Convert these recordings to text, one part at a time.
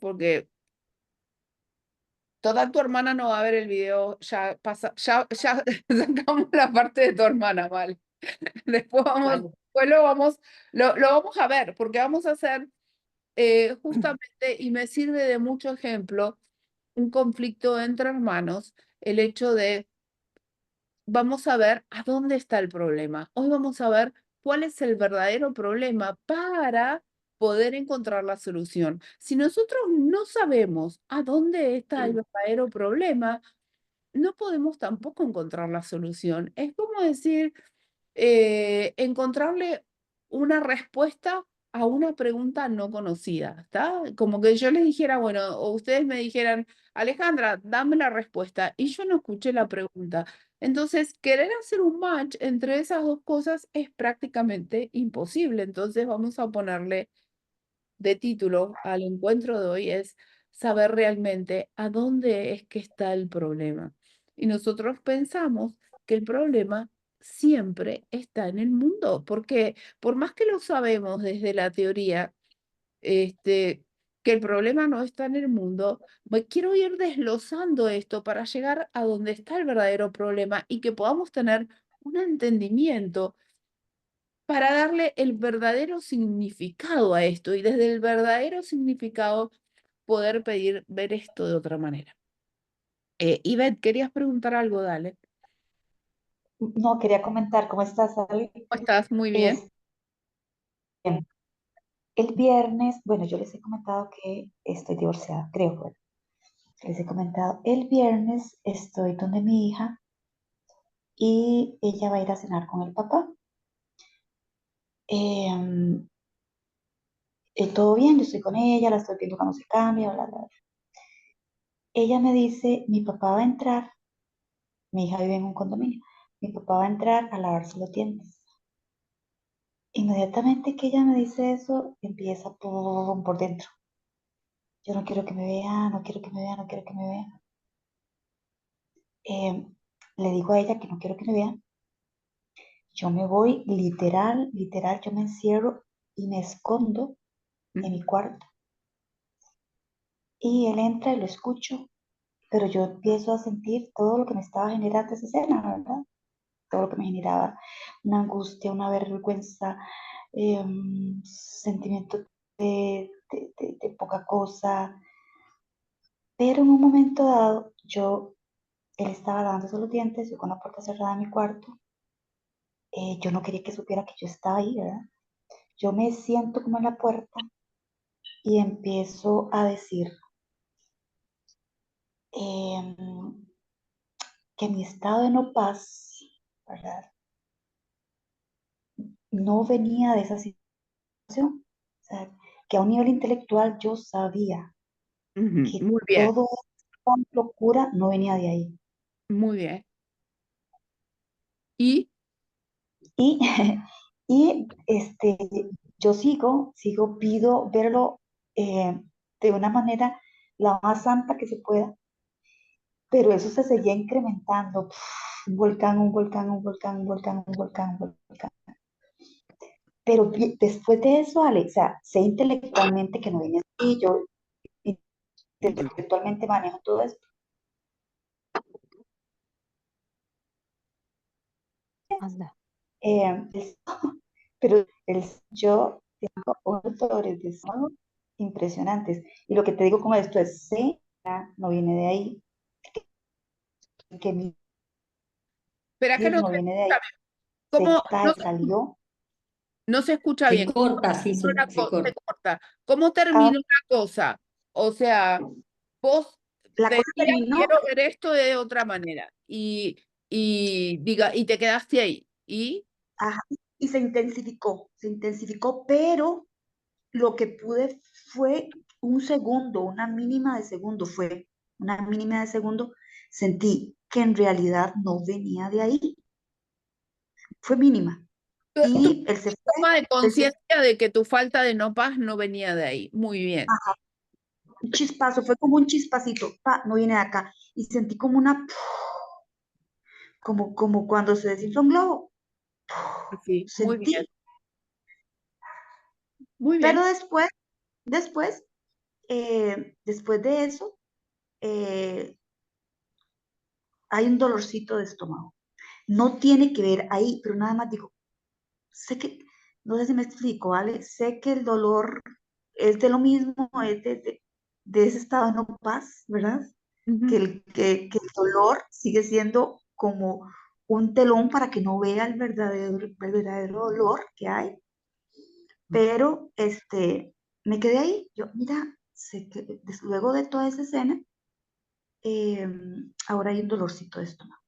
porque toda tu hermana no va a ver el video, ya pasa, ya sacamos la parte de tu hermana, ¿vale? Después Vale. lo vamos a ver, porque vamos a hacer justamente, y me sirve de mucho ejemplo, un conflicto entre hermanos, el hecho de, vamos a ver a dónde está el problema. Hoy vamos a ver cuál es el verdadero problema para poder encontrar la solución. Si nosotros no sabemos a dónde está el verdadero problema, no podemos tampoco encontrar la solución. Es como decir, encontrarle una respuesta a una pregunta no conocida, ¿está? Como que yo les dijera, bueno, o ustedes me dijeran, Alejandra, dame la respuesta, y yo no escuché la pregunta. Entonces, querer hacer un match entre esas dos cosas es prácticamente imposible. Entonces, vamos a ponerle de título al encuentro de hoy es saber realmente a dónde es que está el problema. Y nosotros pensamos que el problema siempre está en el mundo, porque por más que lo sabemos desde la teoría, este, que el problema no está en el mundo, quiero ir desglosando esto para llegar a donde está el verdadero problema y que podamos tener un entendimiento para darle el verdadero significado a esto y desde el verdadero significado poder pedir ver esto de otra manera. Ivette, querías preguntar algo, dale. No, quería comentar, ¿cómo estás, Ale? ¿Cómo estás? Muy bien. Es, el viernes, bueno, yo les he comentado que estoy divorciada, creo, bueno, les he comentado, el viernes estoy donde mi hija y ella va a ir a cenar con el papá. Em, todo bien, yo estoy con ella, la estoy viendo cuando se cambia, bla, bla, bla. Ella me dice, mi papá va a entrar, mi hija vive en un condominio, mi papá va a entrar a lavarse los dientes. Inmediatamente que ella me dice eso, empieza por dentro. Yo no quiero que me vea, no quiero que me vea, no quiero que me vea. Le digo a ella que no quiero que me vea. Yo me voy literal, literal, yo me encierro y me escondo en mi cuarto. Y él entra y lo escucho, pero yo empiezo a sentir todo lo que me estaba generando esa escena, ¿verdad? Todo lo que me generaba una angustia, una vergüenza, sentimiento de poca cosa. Pero en un momento dado, él estaba lavándose los dientes, yo con la puerta cerrada de mi cuarto, yo no quería que supiera que yo estaba ahí, ¿verdad? Yo me siento como en la puerta y empiezo a decir em, que mi estado de no paz, ¿verdad? No venía de esa situación. O sea, que a un nivel intelectual yo sabía Ujú, que muy bien, todo esta locura no venía de ahí. muy bien. Y, Y, yo pido verlo de una manera la más santa que se pueda, pero eso se seguía incrementando. Un volcán, un volcán, un volcán, un volcán, un volcán, un volcán. Pero después de eso, Alex, o sea, sé intelectualmente que no viene así, yo intelectualmente manejo todo esto. Anda. Eh, pero yo tengo unos dolores de estómago impresionantes. Y lo que te digo como esto es, sé, no viene de ahí, que mi espera que hija no no se viene de escucha ahí, bien. se ¿Cómo? No, salió. no se escucha Se bien. corta, sí, se Se corta. corta. ¿Cómo Ah, terminó la cosa? O sea, vos la cosa decías, terminó, quiero ver esto de otra manera. Y te quedaste ahí. ¿Y? ajá, y se intensificó, pero lo que pude fue un segundo, una mínima de segundo, fue una mínima de segundo, sentí que en realidad no venía de ahí, fue mínima. Tu Y él se fue, toma de él se conciencia de que tu falta de no paz no venía de ahí. Muy bien. ajá, un chispazo, fue como un chispacito, pa, no viene de acá. Y sentí como como cuando se desinfla un globo. Sí, muy bien. Sentí, Muy pero bien. después, después de eso, eh, hay un dolorcito de estómago. No tiene que ver ahí, pero nada más digo, sé que, no sé si me explico, ¿vale? Sé que el dolor es de lo mismo, es de ese estado de no paz, ¿verdad? Ujú. Que el dolor sigue siendo como un telón para que no vea el verdadero dolor que hay, pero me quedé ahí, yo, mira, sé que luego de toda esa escena, eh, ahora hay un dolorcito de estómago.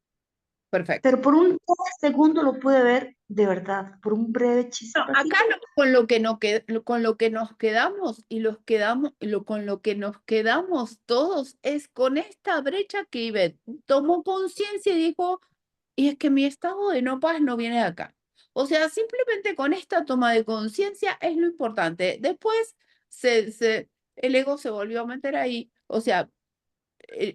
Perfecto. Pero por un segundo lo pude ver de verdad, por un breve No, acá chispacito. con lo que con lo que nos quedamos y con lo que nos quedamos todos es con esta brecha que Ivette tomó conciencia y dijo, y es que mi estado de no paz no viene de acá. O sea, simplemente con esta toma de conciencia es lo importante. Después el ego se volvió a meter ahí. O sea,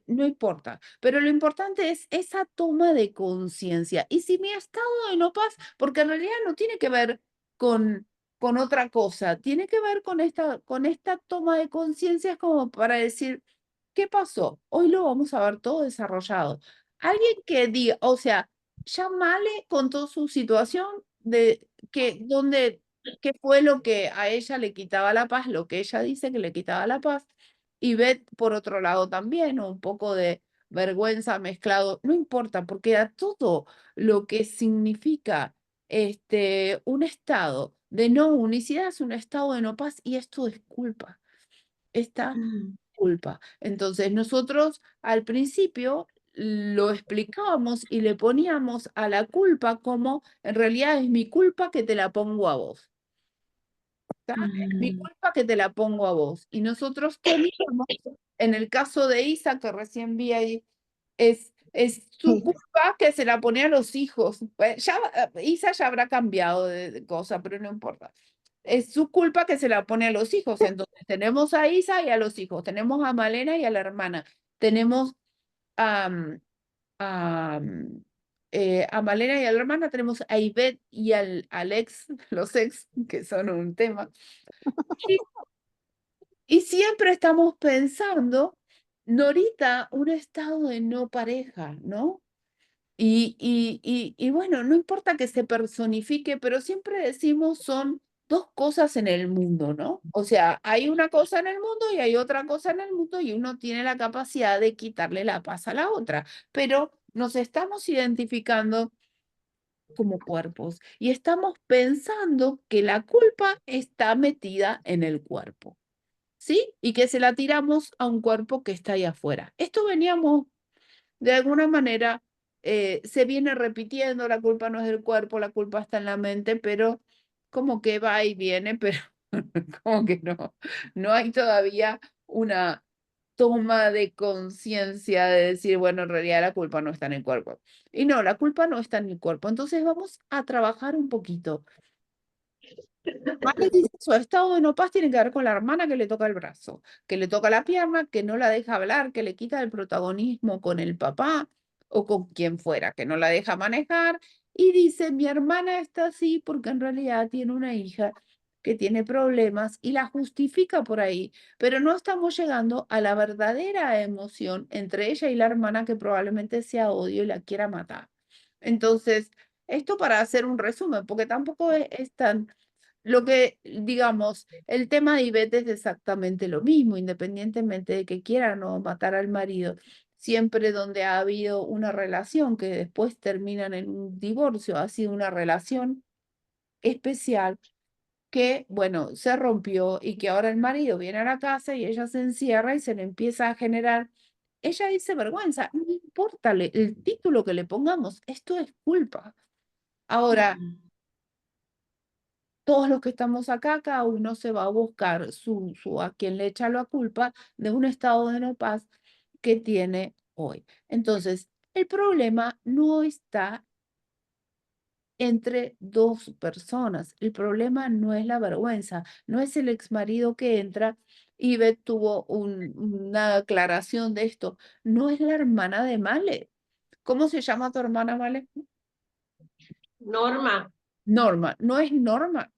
no importa, pero lo importante es esa toma de conciencia. Y si mi estado de no paz, porque en realidad no tiene que ver con, con otra cosa, tiene que ver con esta toma de conciencia, es como para decir, ¿qué pasó? Hoy lo vamos a ver todo desarrollado. Alguien que diga, o sea, ya Male contó su situación de que donde qué fue lo que a ella le quitaba la paz, lo que ella dice que le quitaba la paz. Y Beth, por otro lado, también, un poco de vergüenza mezclado, no importa, porque a todo lo que significa un estado de no unicidad es un estado de no paz y esto es culpa, esta Mm, culpa. Entonces, nosotros al principio lo explicábamos y le poníamos a la culpa como en realidad es mi culpa que te la pongo a vos. ¿Está? Es mi mm, culpa que te la pongo a vos. Y nosotros teníamos, en el caso de Isa, que recién vi ahí, es su sí. culpa que se la pone a los hijos. Pues ya, Isa ya habrá cambiado de cosa, pero no importa. Es su culpa que se la pone a los hijos. Entonces tenemos a Isa y a los hijos, tenemos a Malena y a la hermana, tenemos a, a, a Malena y a la hermana, tenemos a Ivette y al ex, los ex, que son un tema. Y siempre estamos pensando, Norita, un estado de no pareja, ¿no? Y bueno, no importa que se personifique, pero siempre decimos son dos cosas en el mundo, ¿no? O sea, hay una cosa en el mundo y hay otra cosa en el mundo y uno tiene la capacidad de quitarle la paz a la otra, pero nos estamos identificando como cuerpos y estamos pensando que la culpa está metida en el cuerpo. ¿Sí? Y que se la tiramos a un cuerpo que está ahí afuera. Esto veníamos, de alguna manera, se viene repitiendo, la culpa no es del cuerpo, la culpa está en la mente, pero como que va y viene, pero como que no hay todavía una toma de conciencia de decir, bueno, en realidad la culpa no está en el cuerpo. Y no, la culpa no está en el cuerpo. Entonces vamos a trabajar un poquito. Vale dice su estado de no paz tiene que ver con la hermana que le toca el brazo, que le toca la pierna, que no la deja hablar, que le quita el protagonismo con el papá o con quien fuera, que no la deja manejar. Y dice, mi hermana está así porque en realidad tiene una hija que tiene problemas y la justifica por ahí, pero no estamos llegando a la verdadera emoción entre ella y la hermana que probablemente sea odio y la quiera matar. Entonces, esto para hacer un resumen, porque tampoco es tan lo que, digamos, el tema de Ivette es exactamente lo mismo, independientemente de que quiera o no matar al marido. Siempre donde ha habido una relación que después terminan en un divorcio, ha sido una relación especial que, bueno, se rompió y que ahora el marido viene a la casa y ella se encierra y se le empieza a generar, ella dice vergüenza, no importa el título que le pongamos, esto es culpa. Ahora, Ujú. todos los que estamos acá, cada uno se va a buscar a quien le echa la culpa de un estado de no paz que tiene hoy. Entonces, el problema no está entre dos personas. El problema no es la vergüenza, no es el exmarido que entra y Beth tuvo una aclaración de esto. No es la hermana de Male. ¿Cómo se llama tu hermana, Male? Norma, Norma. No es Norma.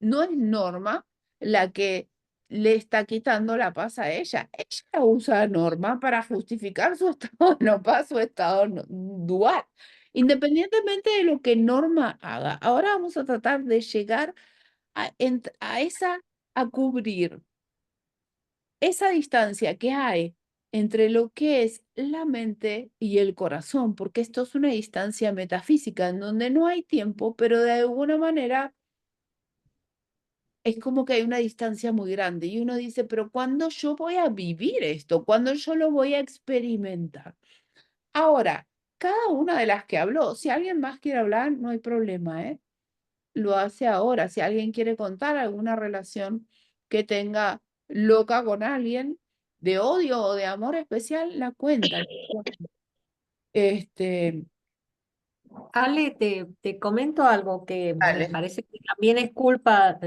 No es Norma la que le está quitando la paz a ella. Ella usa Norma para justificar su estado de no paz, su estado dual, independientemente de lo que Norma haga. Ahora vamos a tratar de llegar a cubrir esa distancia que hay entre lo que es la mente y el corazón, porque esto es una distancia metafísica en donde no hay tiempo, pero de alguna manera es como que hay una distancia muy grande y uno dice, pero ¿cuándo yo voy a vivir esto? ¿Cuándo yo lo voy a experimentar? Ahora, cada una de las que habló, si alguien más quiere hablar, no hay problema, ¿eh? Lo hace ahora. Si alguien quiere contar alguna relación que tenga loca con alguien, de odio o de amor especial, la cuenta. Este, Ale, te comento algo que me Dale. parece que también es culpa,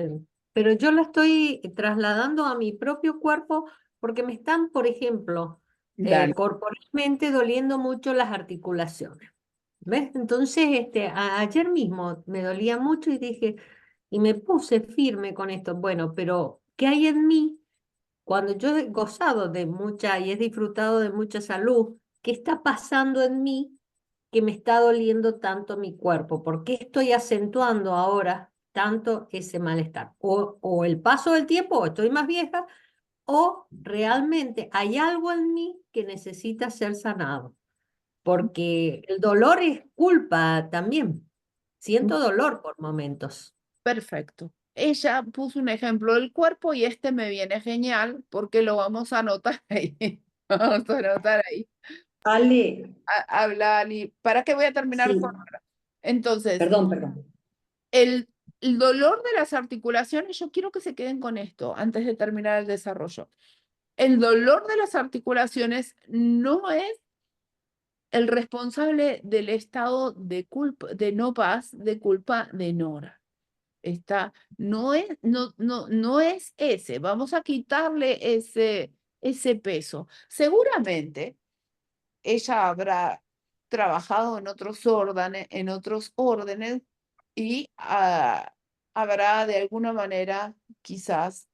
pero yo la estoy trasladando a mi propio cuerpo porque me están, por ejemplo, Dale. corporalmente doliendo mucho las articulaciones. ¿Ves? Entonces, ayer mismo me dolía mucho y dije, y me puse firme con esto. Bueno, pero ¿qué hay en mí? Cuando yo he gozado de mucha y he disfrutado de mucha salud, ¿qué está pasando en mí que me está doliendo tanto mi cuerpo? ¿Por qué estoy acentuando ahora tanto ese malestar? O el paso del tiempo, o estoy más vieja, o realmente hay algo en mí que necesita ser sanado, porque el dolor es culpa también. Siento dolor por momentos. Perfecto. Ella puso un ejemplo del cuerpo y este me viene genial porque lo vamos a anotar ahí. Vamos a anotar ahí. Ale, Habla Ali. ¿Para qué voy a terminar con sí, ahora? Entonces, perdón. el, el dolor de las articulaciones, yo quiero que se queden con esto antes de terminar el desarrollo. El dolor de las articulaciones no es el responsable del estado de culpa, de no paz, de culpa de Nora. No es ese. Vamos a quitarle ese peso. Seguramente ella habrá trabajado en otros órdenes y habrá de alguna manera quizás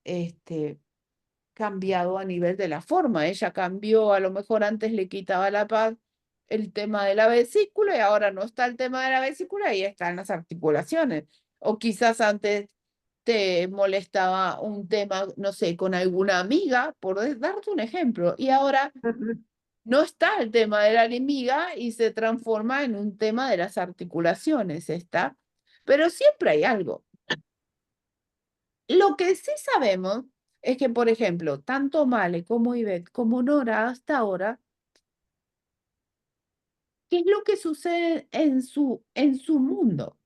cambiado a nivel de la forma. Ella cambió, a lo mejor antes le quitaba la paz el tema de la vesícula y ahora no está el tema de la vesícula y están las articulaciones. O quizás antes te molestaba un tema, no sé, con alguna amiga, por darte un ejemplo, y ahora no está el tema de la amiga y se transforma en un tema de las articulaciones, ¿está? Pero siempre hay algo. Lo que sí sabemos es que, por ejemplo, tanto Male como Ivette como Nora hasta ahora, ¿qué es lo que sucede en su mundo?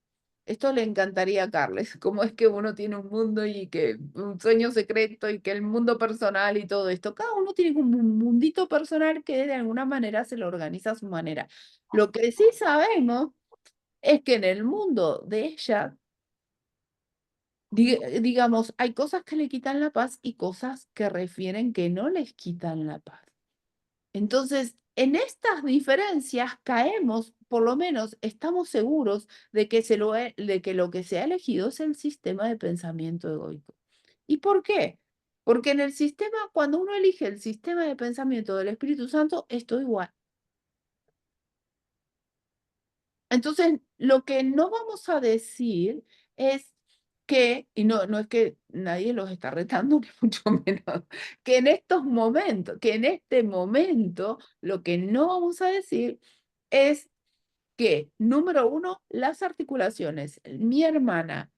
Esto le encantaría a Carles, cómo es que uno tiene un mundo y que un sueño secreto y que el mundo personal y todo esto. Cada uno tiene como un mundito personal que de alguna manera se lo organiza a su manera. Lo que sí sabemos es que en el mundo de ella, digamos, hay cosas que le quitan la paz y cosas que refieren que no les quitan la paz. Entonces, en estas diferencias caemos, por lo menos estamos seguros de que, de que lo que se ha elegido es el sistema de pensamiento egoico. ¿Y por qué? Porque en el sistema, cuando uno elige el sistema de pensamiento del Espíritu Santo, es todo igual. Entonces, lo que no vamos a decir es que, y no es que nadie los está retando, ni mucho menos, que en estos momentos, que en este momento, lo que no vamos a decir es que, número uno, las articulaciones, mi hermana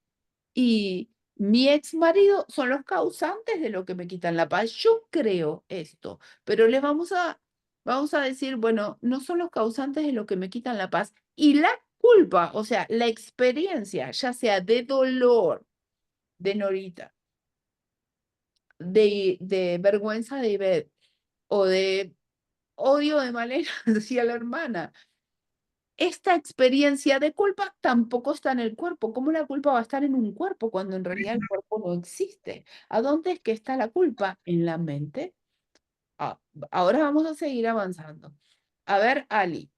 y mi ex marido son los causantes de lo que me quitan la paz. Yo creo esto, pero les vamos a decir, bueno, no son los causantes de lo que me quitan la paz. Y la culpa, o sea, la experiencia, ya sea de dolor de Norita, de vergüenza de Ivette o de odio de Malena hacia la hermana, esta experiencia de culpa tampoco está en el cuerpo. ¿Cómo la culpa va a estar en un cuerpo cuando en realidad el cuerpo no existe? ¿A dónde es que está la culpa? ¿En la mente? Ah, ahora vamos a seguir avanzando. A ver, Ali.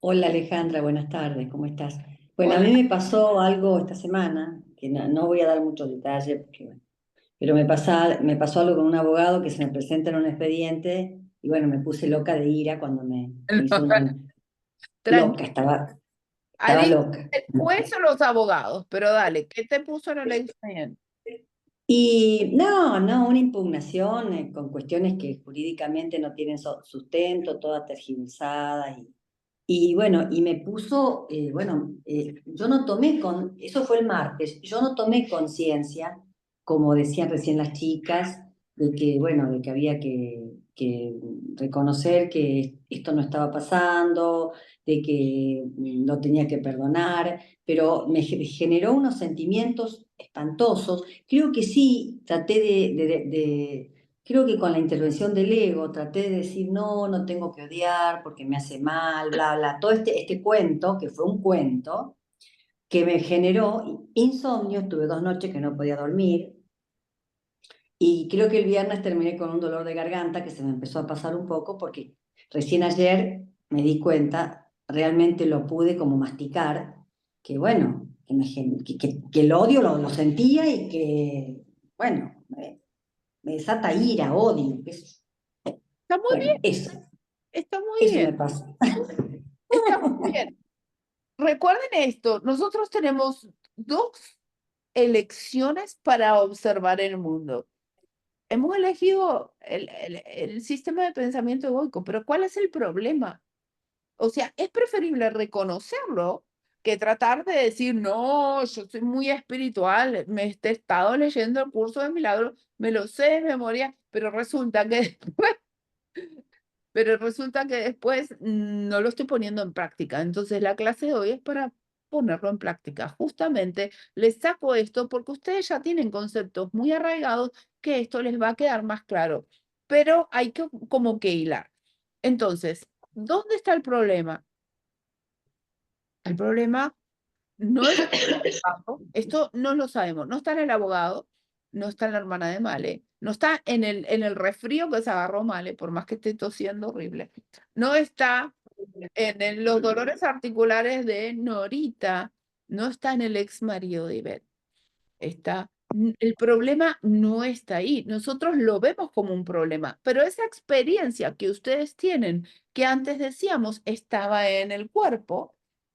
Hola Alejandra, buenas tardes, ¿cómo estás? Bueno, a Hola. mí me pasó algo esta semana que no voy a dar muchos detalles, porque, bueno, pero me pasó algo con un abogado que se me presenta en un expediente y bueno, me puse loca de ira cuando me hizo loca, Tranquilo. estaba Ahí loca. el juez o los abogados, pero dale, ¿qué te puso en el expediente? Y no, una impugnación con cuestiones que jurídicamente no tienen sustento, todas tergiversadas. Y bueno, y me puso, yo no tomé eso fue el martes, yo no tomé conciencia, como decían recién las chicas, de que, bueno, de que había que reconocer que esto no estaba pasando, de que lo tenía que perdonar, pero me generó unos sentimientos espantosos. Creo que sí, traté creo que con la intervención del ego traté de decir, no tengo que odiar porque me hace mal, bla, bla. Todo este cuento, que fue un cuento, que me generó insomnio, tuve 2 noches que no podía dormir, y creo que el viernes terminé con un dolor de garganta que se me empezó a pasar un poco porque recién ayer me di cuenta, realmente lo pude como masticar, que bueno, que el odio lo sentía y que, bueno, me desata ira, odio, qué sé yo. Está muy Bueno, bien, está muy eso bien, me pasa. está muy bien. Recuerden esto, nosotros tenemos dos elecciones para observar el mundo. Hemos elegido el sistema de pensamiento egoico, pero ¿cuál es el problema? O sea, es preferible reconocerlo que tratar de decir, no, yo soy muy espiritual, me he estado leyendo el curso de milagros, me lo sé de memoria, pero resulta que después no lo estoy poniendo en práctica. Entonces la clase de hoy es para ponerlo en práctica. Justamente les saco esto porque ustedes ya tienen conceptos muy arraigados que esto les va a quedar más claro, pero hay que como que hilar. Entonces, ¿dónde está el problema? El problema no es esto no lo sabemos, no está en el abogado, no está en la hermana de Male, no está en el resfrío que se agarró Male, por más que esté tosiendo horrible, no está los dolores articulares de Norita, no está en el ex marido de Ivette, el problema no está ahí, nosotros lo vemos como un problema, pero esa experiencia que ustedes tienen, que antes decíamos estaba en el cuerpo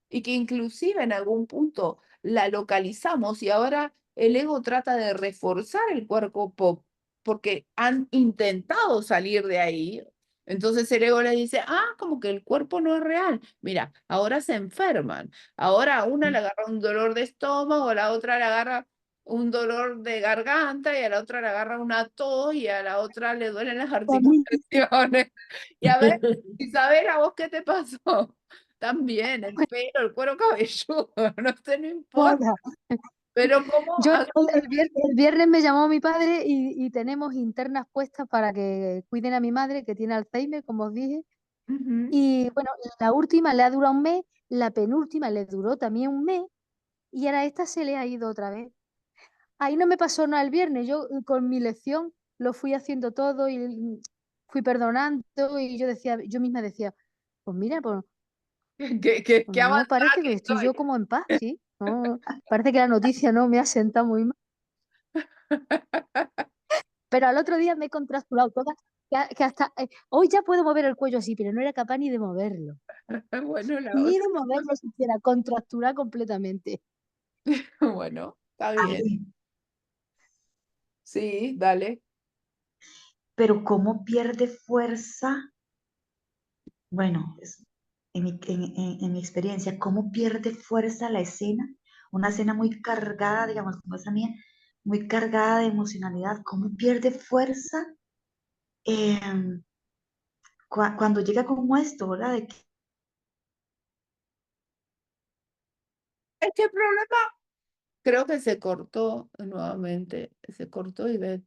y que inclusive en algún punto la localizamos y ahora el ego trata de reforzar el cuerpo porque han intentado salir de ahí. Entonces el ego le dice, como que el cuerpo no es real. Mira, ahora se enferman. Ahora a una le agarra un dolor de estómago, a la otra le agarra un dolor de garganta y a la otra le agarra una tos y a la otra le duelen las articulaciones. Y a ver, Isabel, ¿a vos qué te pasó? También el pelo, el cuero cabelludo, no sé, no importa. Hola. Pero cómo... Yo el viernes me llamó mi padre y tenemos internas puestas para que cuiden a mi madre que tiene Alzheimer, como os dije. Ujú. Y bueno, la última le ha durado un mes, la penúltima le duró también un mes y ahora esta se le ha ido otra vez. Ahí no me pasó nada el viernes, yo con mi lección lo fui haciendo todo y fui perdonando y yo misma decía, pues mira, pues Qué no avanzada parece que que estoy estoy. yo como en paz, ¿sí? No, parece que la noticia no me ha sentado muy mal. Pero al otro día me he contracturado toda, que hasta hoy ya puedo mover el cuello así, pero no era capaz ni de moverlo. Bueno, la Ni otra. de moverlo siquiera, contracturar completamente. Bueno, está bien. Sí, dale. Pero cómo pierde fuerza, bueno, en mi experiencia, cómo pierde fuerza la escena, una escena muy cargada, digamos, como esa mía, muy cargada de emocionalidad, cómo pierde fuerza eh, cuando llega como esto, ¿verdad? De que Este problema creo que se cortó nuevamente. Se cortó y ves.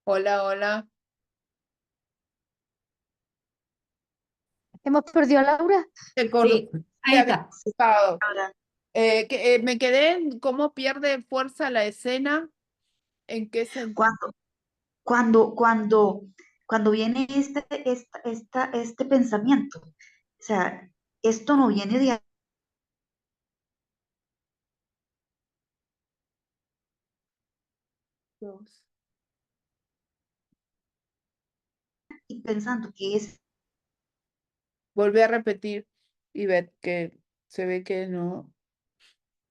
Hola, hola. ¿Hemos perdido a Laura? Se cortó. Sí, ahí Se había está. cortado. ahora, Me quedé en cómo pierde fuerza la escena. ¿En qué sentido? Cuando, cuando viene este pensamiento, o sea, esto no viene de ahí pensando que es Volví a repetir, Ivette, que se ve que no,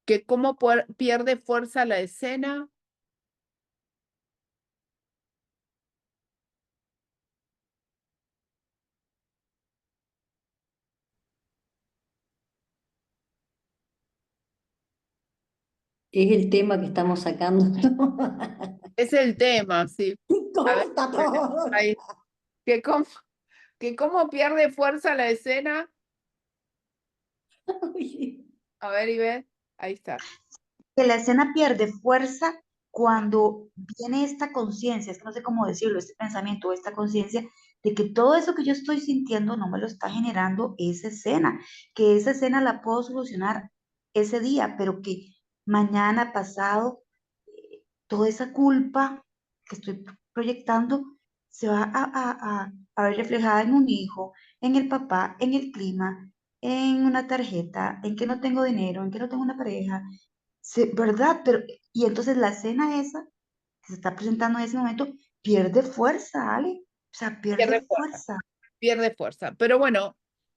que cómo pierde fuerza la escena. Es el tema que estamos sacando. Es el tema, sí. A ver, Corta todo. ahí, que cómo, que cómo pierde fuerza la escena. A ver, Ivette, ahí está. que la escena pierde fuerza cuando viene esta conciencia, es que no sé cómo decirlo, este pensamiento o esta conciencia de que todo eso que yo estoy sintiendo no me lo está generando esa escena, que esa escena la puedo solucionar ese día, pero que mañana, pasado, toda esa culpa que estoy proyectando se va a ver reflejada en un hijo, en el papá, en el clima, en una tarjeta, en que no tengo dinero, en que no tengo una pareja. Sí, ¿verdad? Pero, y entonces la escena esa que se está presentando en ese momento pierde fuerza, Ale. O sea, pierde Pierde fuerza. fuerza. Pierde fuerza. Pero bueno,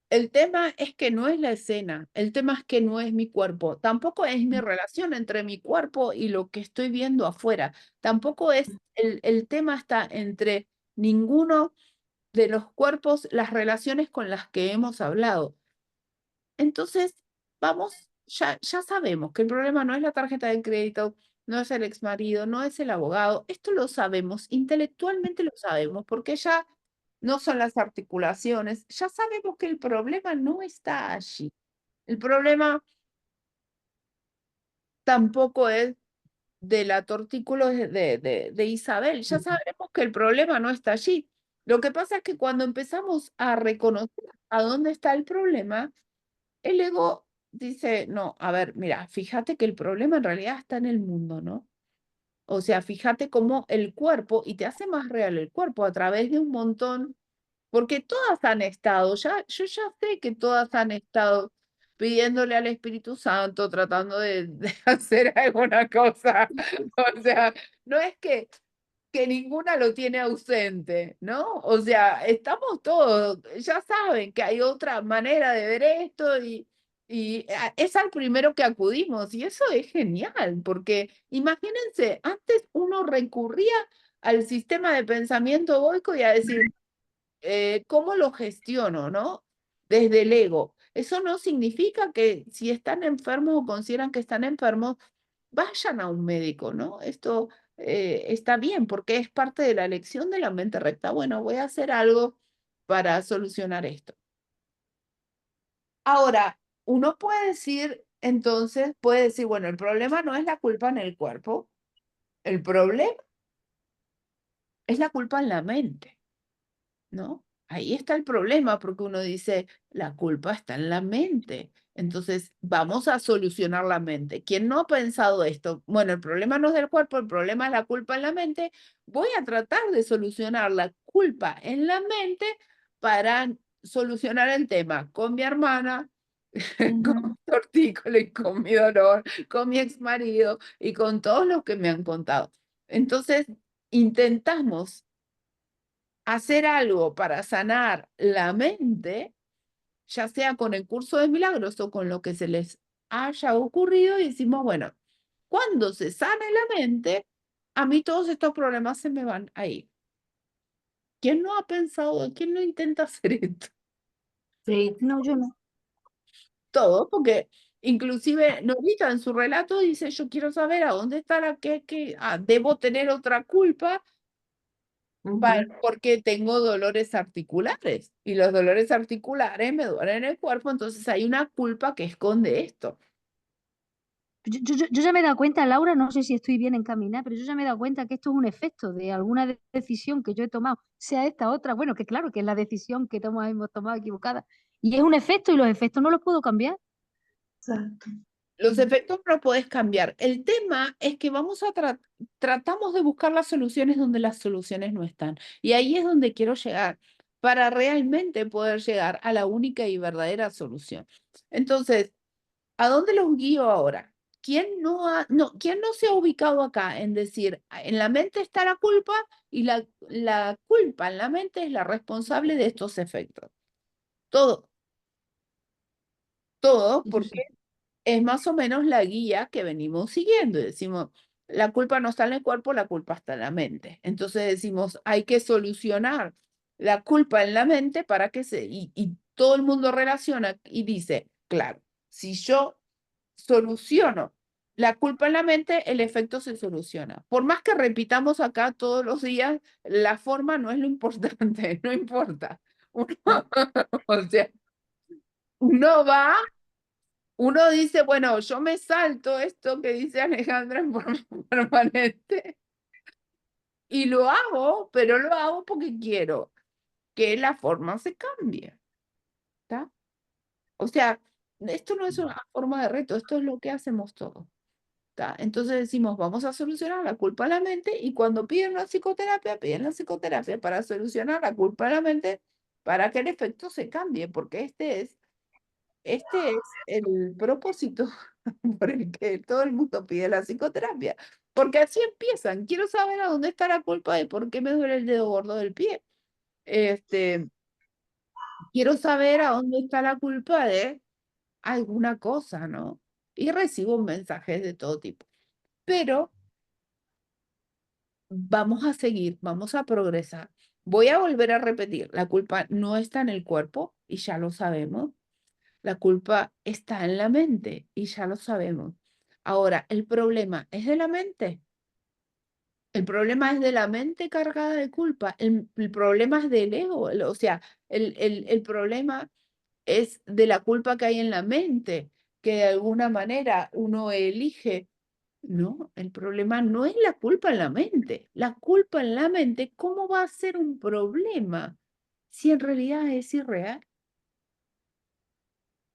el tema es que no es la escena, el tema es que no es mi cuerpo, tampoco es mi relación entre mi cuerpo y lo que estoy viendo afuera, tampoco es, el tema está entre ninguno de los cuerpos, las relaciones con las que hemos hablado. Entonces, vamos, ya sabemos que el problema no es la tarjeta de crédito, no es el exmarido, no es el abogado, esto lo sabemos, intelectualmente lo sabemos, porque ya no son las articulaciones, ya sabemos que el problema no está allí. El problema tampoco es del tortículo de Isabel, ya sabemos que el problema no está allí. Lo que pasa es que cuando empezamos a reconocer a dónde está el problema, el ego dice, no, a ver, mira, fíjate que el problema en realidad está en el mundo, ¿no? O sea, fíjate cómo el cuerpo, y te hace más real el cuerpo a través de un montón, porque todas han estado, yo ya sé que todas han estado pidiéndole al Espíritu Santo, tratando de hacer alguna cosa. O sea, no es que ninguna lo tiene ausente, ¿no? O sea, estamos todos, ya saben que hay otra manera de ver esto y es al primero que acudimos y eso es genial, porque imagínense, antes uno recurría al sistema de pensamiento egoico y a decir, ¿cómo lo gestiono, no? Desde el ego. Eso no significa que si están enfermos o consideran que están enfermos, vayan a un médico, ¿no? Esto está bien porque es parte de la elección de la mente recta. Bueno, voy a hacer algo para solucionar esto. Ahora, uno puede decir, entonces, puede decir, bueno, el problema no es la culpa en el cuerpo, el problema es la culpa en la mente, ¿no? Ahí está el problema, porque uno dice, la culpa está en la mente. Entonces, vamos a solucionar la mente. ¿Quién no ha pensado esto? Bueno, el problema no es del cuerpo, el problema es la culpa en la mente. Voy a tratar de solucionar la culpa en la mente para solucionar el tema con mi hermana, con mi tortícolis, y con mi dolor, con mi ex marido y con todos los que me han contado. Entonces, intentamos hacer algo para sanar la mente, ya sea con el curso de milagros o con lo que se les haya ocurrido, y decimos, bueno, cuando se sane la mente, a mí todos estos problemas se me van a ir. ¿Quién no ha pensado, quién no intenta hacer esto? Sí. No, yo no. Todo, porque inclusive Norita en su relato dice, yo quiero saber a dónde está debo tener otra culpa Ujú. porque tengo dolores articulares y los dolores articulares me duelen en el cuerpo, entonces hay una culpa que esconde esto. Yo ya me he dado cuenta, Laura, no sé si estoy bien encaminada, pero yo ya me he dado cuenta que esto es un efecto de alguna decisión que yo he tomado, sea esta otra, bueno, que claro, que es la decisión que hemos tomado equivocada, y es un efecto y los efectos no los puedo cambiar. Exacto. Los efectos no puedes cambiar. El tema es que tratamos de buscar las soluciones donde las soluciones no están. Y ahí es donde quiero llegar, para realmente poder llegar a la única y verdadera solución. Entonces, ¿a dónde los guío ahora? ¿Quién no se ha ubicado acá en decir, en la mente está la culpa y la culpa en la mente es la responsable de estos efectos? Todo, porque es más o menos la guía que venimos siguiendo. Y decimos, la culpa no está en el cuerpo, la culpa está en la mente. Entonces decimos, hay que solucionar la culpa en la mente para que y todo el mundo relaciona y dice, claro, si yo soluciono la culpa en la mente, el efecto se soluciona. Por más que repitamos acá todos los días, la forma no es lo importante, no importa. O sea, uno va, uno dice, bueno, yo me salto esto que dice Alejandra en forma permanente y lo hago, pero lo hago porque quiero que la forma se cambie. ¿Está? O sea, esto no es una forma de reto, esto es lo que hacemos todos. ¿Tá? Entonces decimos, vamos a solucionar la culpa de la mente y cuando piden la psicoterapia para solucionar la culpa de la mente para que el efecto se cambie, porque este es el propósito por el que todo el mundo pide la psicoterapia. Porque así empiezan. Quiero saber a dónde está la culpa de por qué me duele el dedo gordo del pie. Quiero saber a dónde está la culpa de alguna cosa, ¿no? Y recibo mensajes de todo tipo. Pero vamos a seguir, vamos a progresar. Voy a volver a repetir, la culpa no está en el cuerpo y ya lo sabemos. La culpa está en la mente y ya lo sabemos. Ahora, ¿el problema es de la mente? El problema es de la mente cargada de culpa. El problema es del ego. O sea, el problema es de la culpa que hay en la mente, que de alguna manera uno elige. No, el problema no es la culpa en la mente. La culpa en la mente, ¿cómo va a ser un problema si en realidad es irreal?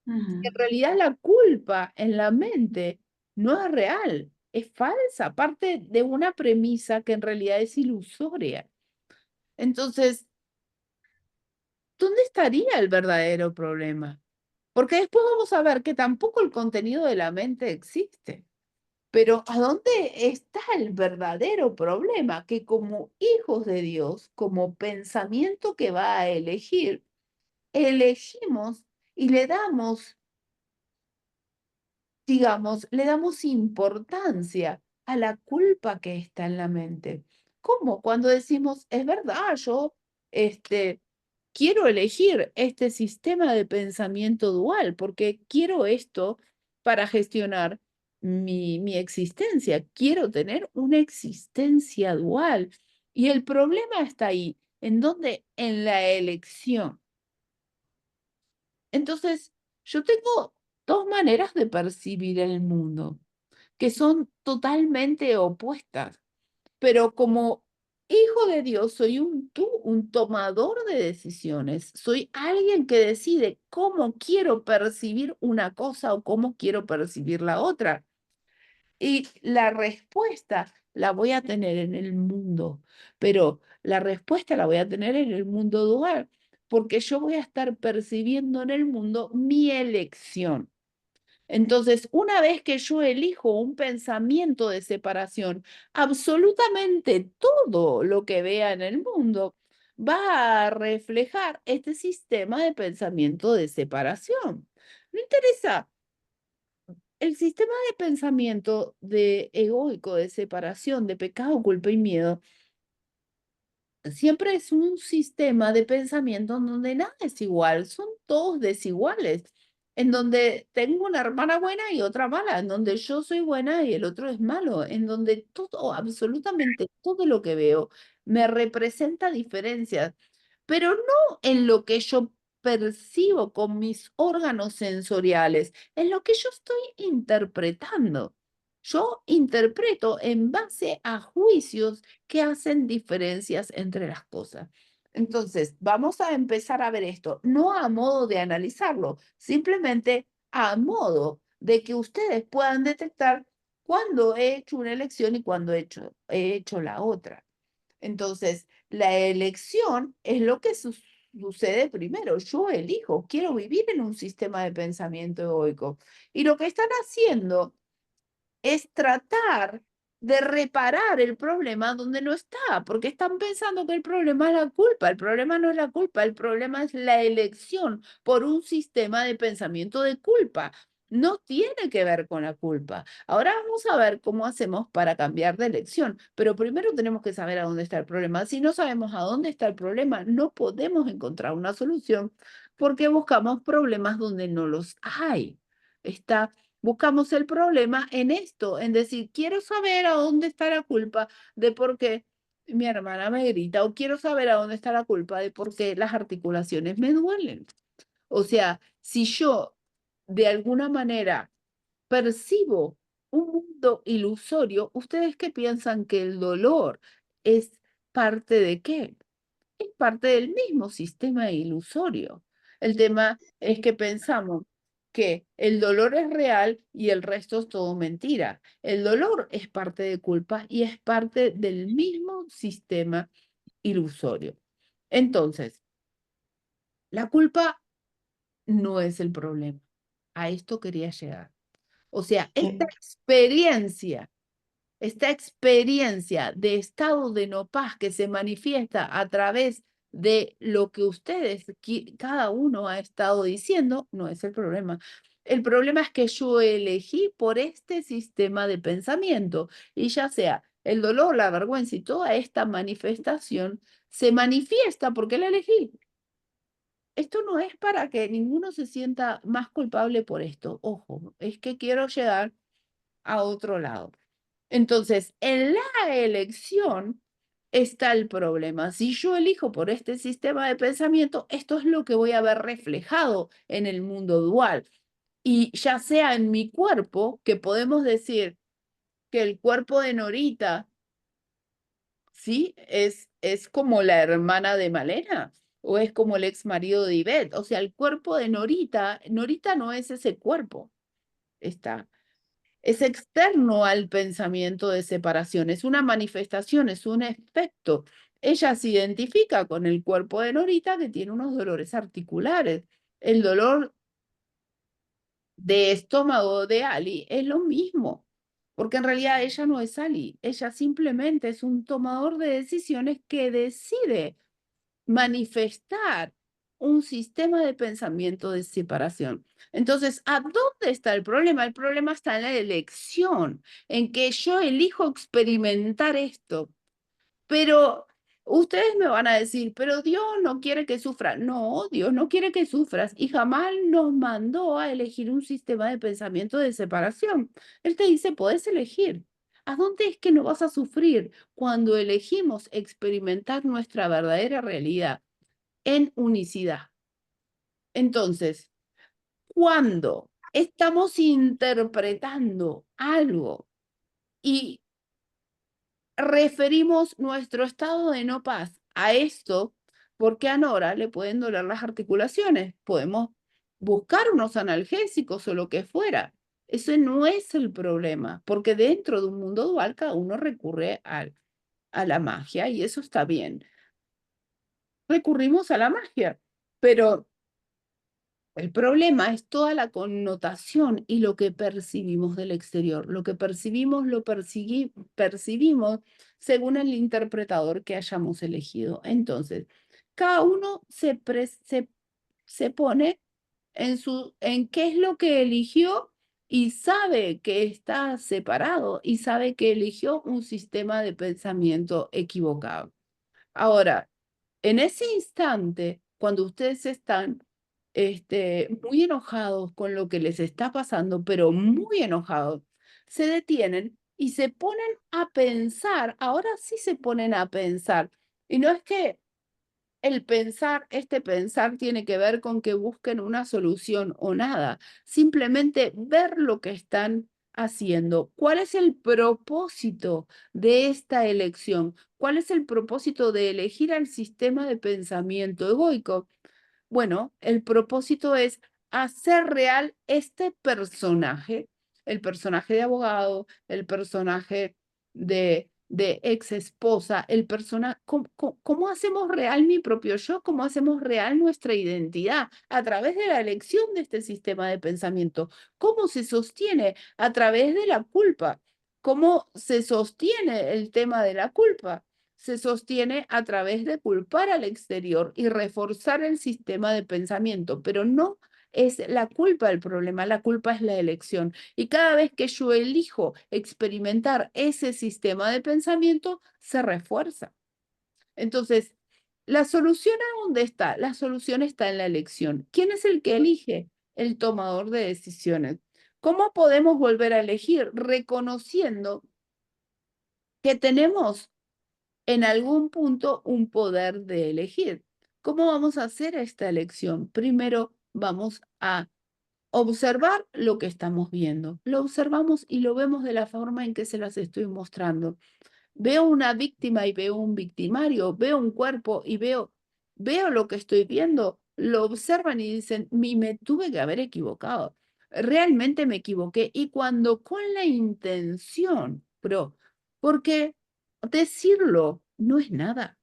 Ujú. En realidad la culpa en la mente no es real, es falsa, parte de una premisa que en realidad es ilusoria. Entonces, ¿dónde estaría el verdadero problema? Porque después vamos a ver que tampoco el contenido de la mente existe. Pero ¿a dónde está el verdadero problema? Que como hijos de Dios, como pensamiento que va a elegir, elegimos y le damos, digamos, le damos importancia a la culpa que está en la mente. ¿Cómo? Cuando decimos, es verdad, yo quiero elegir este sistema de pensamiento dual porque quiero esto para gestionar mi existencia. Quiero tener una existencia dual. Y el problema está ahí, ¿en dónde? En la elección. Entonces, yo tengo dos maneras de percibir el mundo que son totalmente opuestas, pero como hijo de Dios soy un tomador de decisiones, soy alguien que decide cómo quiero percibir una cosa o cómo quiero percibir la otra. Y la respuesta la voy a tener en el mundo, pero la respuesta la voy a tener en el mundo dual, porque yo voy a estar percibiendo en el mundo mi elección. Entonces, una vez que yo elijo un pensamiento de separación, absolutamente todo lo que vea en el mundo va a reflejar este sistema de pensamiento de separación. No interesa, el sistema de pensamiento de egoico, de separación, de pecado, culpa y miedo siempre es un sistema de pensamiento en donde nada es igual, son todos desiguales, en donde tengo una hermana buena y otra mala, en donde yo soy buena y el otro es malo, en donde todo, absolutamente todo lo que veo me representa diferencias, pero no en lo que yo percibo con mis órganos sensoriales, en lo que yo estoy interpretando. Yo interpreto en base a juicios que hacen diferencias entre las cosas. Entonces, vamos a empezar a ver esto, no a modo de analizarlo, simplemente a modo de que ustedes puedan detectar cuándo he hecho una elección y cuándo he hecho la otra. Entonces, la elección es lo que sucede primero. Yo elijo, quiero vivir en un sistema de pensamiento egoico. Y lo que están haciendo es tratar de reparar el problema donde no está, porque están pensando que el problema es la culpa. El problema no es la culpa, el problema es la elección por un sistema de pensamiento de culpa. No tiene que ver con la culpa. Ahora vamos a ver cómo hacemos para cambiar de elección, pero primero tenemos que saber a dónde está el problema. Si no sabemos a dónde está el problema, no podemos encontrar una solución porque buscamos problemas donde no los hay. Buscamos el problema en esto, en decir, quiero saber a dónde está la culpa de por qué mi hermana me grita, o quiero saber a dónde está la culpa de por qué las articulaciones me duelen. O sea, si yo de alguna manera percibo un mundo ilusorio, ¿ustedes qué piensan que el dolor es parte de qué? Es parte del mismo sistema ilusorio. El tema es que pensamos que el dolor es real y el resto es todo mentira. El dolor es parte de culpa y es parte del mismo sistema ilusorio. Entonces, la culpa no es el problema. A esto quería llegar. O sea, esta experiencia de estado de no paz que se manifiesta a través de lo que ustedes, cada uno ha estado diciendo, no es el problema. El problema es que yo elegí por este sistema de pensamiento y ya sea el dolor, la vergüenza y toda esta manifestación se manifiesta porque la elegí. Esto no es para que ninguno se sienta más culpable por esto. Ojo, es que quiero llegar a otro lado. Entonces, en la elección está el problema. Si yo elijo por este sistema de pensamiento, esto es lo que voy a ver reflejado en el mundo dual. Y ya sea en mi cuerpo, que podemos decir que el cuerpo de Norita, ¿sí? Es como la hermana de Malena, o es como el ex marido de Ivette. O sea, el cuerpo de Norita no es ese cuerpo. Es externo al pensamiento de separación, es una manifestación, es un efecto. Ella se identifica con el cuerpo de Norita que tiene unos dolores articulares. El dolor de estómago de Ali es lo mismo, porque en realidad ella no es Ali, ella simplemente es un tomador de decisiones que decide manifestar un sistema de pensamiento de separación. Entonces, ¿a dónde está el problema? El problema está en la elección, en que yo elijo experimentar esto. Pero ustedes me van a decir, pero Dios no quiere que sufra. No, Dios no quiere que sufras y jamás nos mandó a elegir un sistema de pensamiento de separación. Él te dice, puedes elegir. ¿A dónde es que no vas a sufrir cuando elegimos experimentar nuestra verdadera realidad en unicidad? Entonces, cuando estamos interpretando algo y referimos nuestro estado de no paz a esto, porque a Nora le pueden doler las articulaciones. Podemos buscar unos analgésicos o lo que fuera. Ese no es el problema, porque dentro de un mundo dual cada uno recurre a la magia y eso está bien. Recurrimos a la magia, pero el problema es toda la connotación y lo que percibimos del exterior. Lo que percibimos, percibimos según el interpretador que hayamos elegido. Entonces, cada uno se pone en qué es lo que eligió y sabe que está separado y sabe que eligió un sistema de pensamiento equivocado. Ahora, en ese instante, cuando ustedes están muy enojados con lo que les está pasando, pero muy enojados, se detienen y se ponen a pensar, ahora sí se ponen a pensar. Y no es que este pensar tiene que ver con que busquen una solución o nada, simplemente ver lo que están haciendo. ¿Cuál es el propósito de esta elección? ¿Cuál es el propósito de elegir al sistema de pensamiento egoico? Bueno, el propósito es hacer real este personaje, el personaje de abogado, el personaje de ex esposa, el personaje, ¿cómo hacemos real mi propio yo? ¿Cómo hacemos real nuestra identidad? A través de la elección de este sistema de pensamiento. ¿Cómo se sostiene? A través de la culpa. ¿Cómo se sostiene el tema de la culpa? Se sostiene a través de culpar al exterior y reforzar el sistema de pensamiento, pero no es la culpa el problema, la culpa es la elección. Y cada vez que yo elijo experimentar ese sistema de pensamiento, se refuerza. Entonces, ¿la solución a dónde está? La solución está en la elección. ¿Quién es el que elige? El tomador de decisiones. ¿Cómo podemos volver a elegir? Reconociendo que tenemos en algún punto un poder de elegir. ¿Cómo vamos a hacer esta elección? Primero vamos a observar lo que estamos viendo. Lo observamos y lo vemos de la forma en que se las estoy mostrando. Veo una víctima y veo un victimario, veo un cuerpo y veo lo que estoy viendo. Lo observan y dicen, me tuve que haber equivocado. Realmente me equivoqué. Y cuando con la intención, porque decirlo no es nada.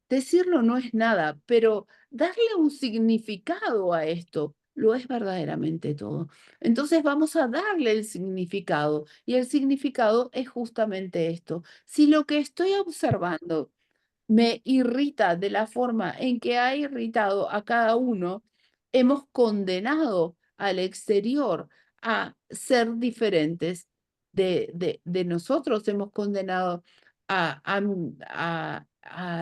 Decirlo no es nada, pero darle un significado a esto lo es verdaderamente todo. Entonces vamos a darle el significado y el significado es justamente esto. Si lo que estoy observando me irrita de la forma en que ha irritado a cada uno, hemos condenado al exterior a ser diferentes de nosotros, hemos condenado a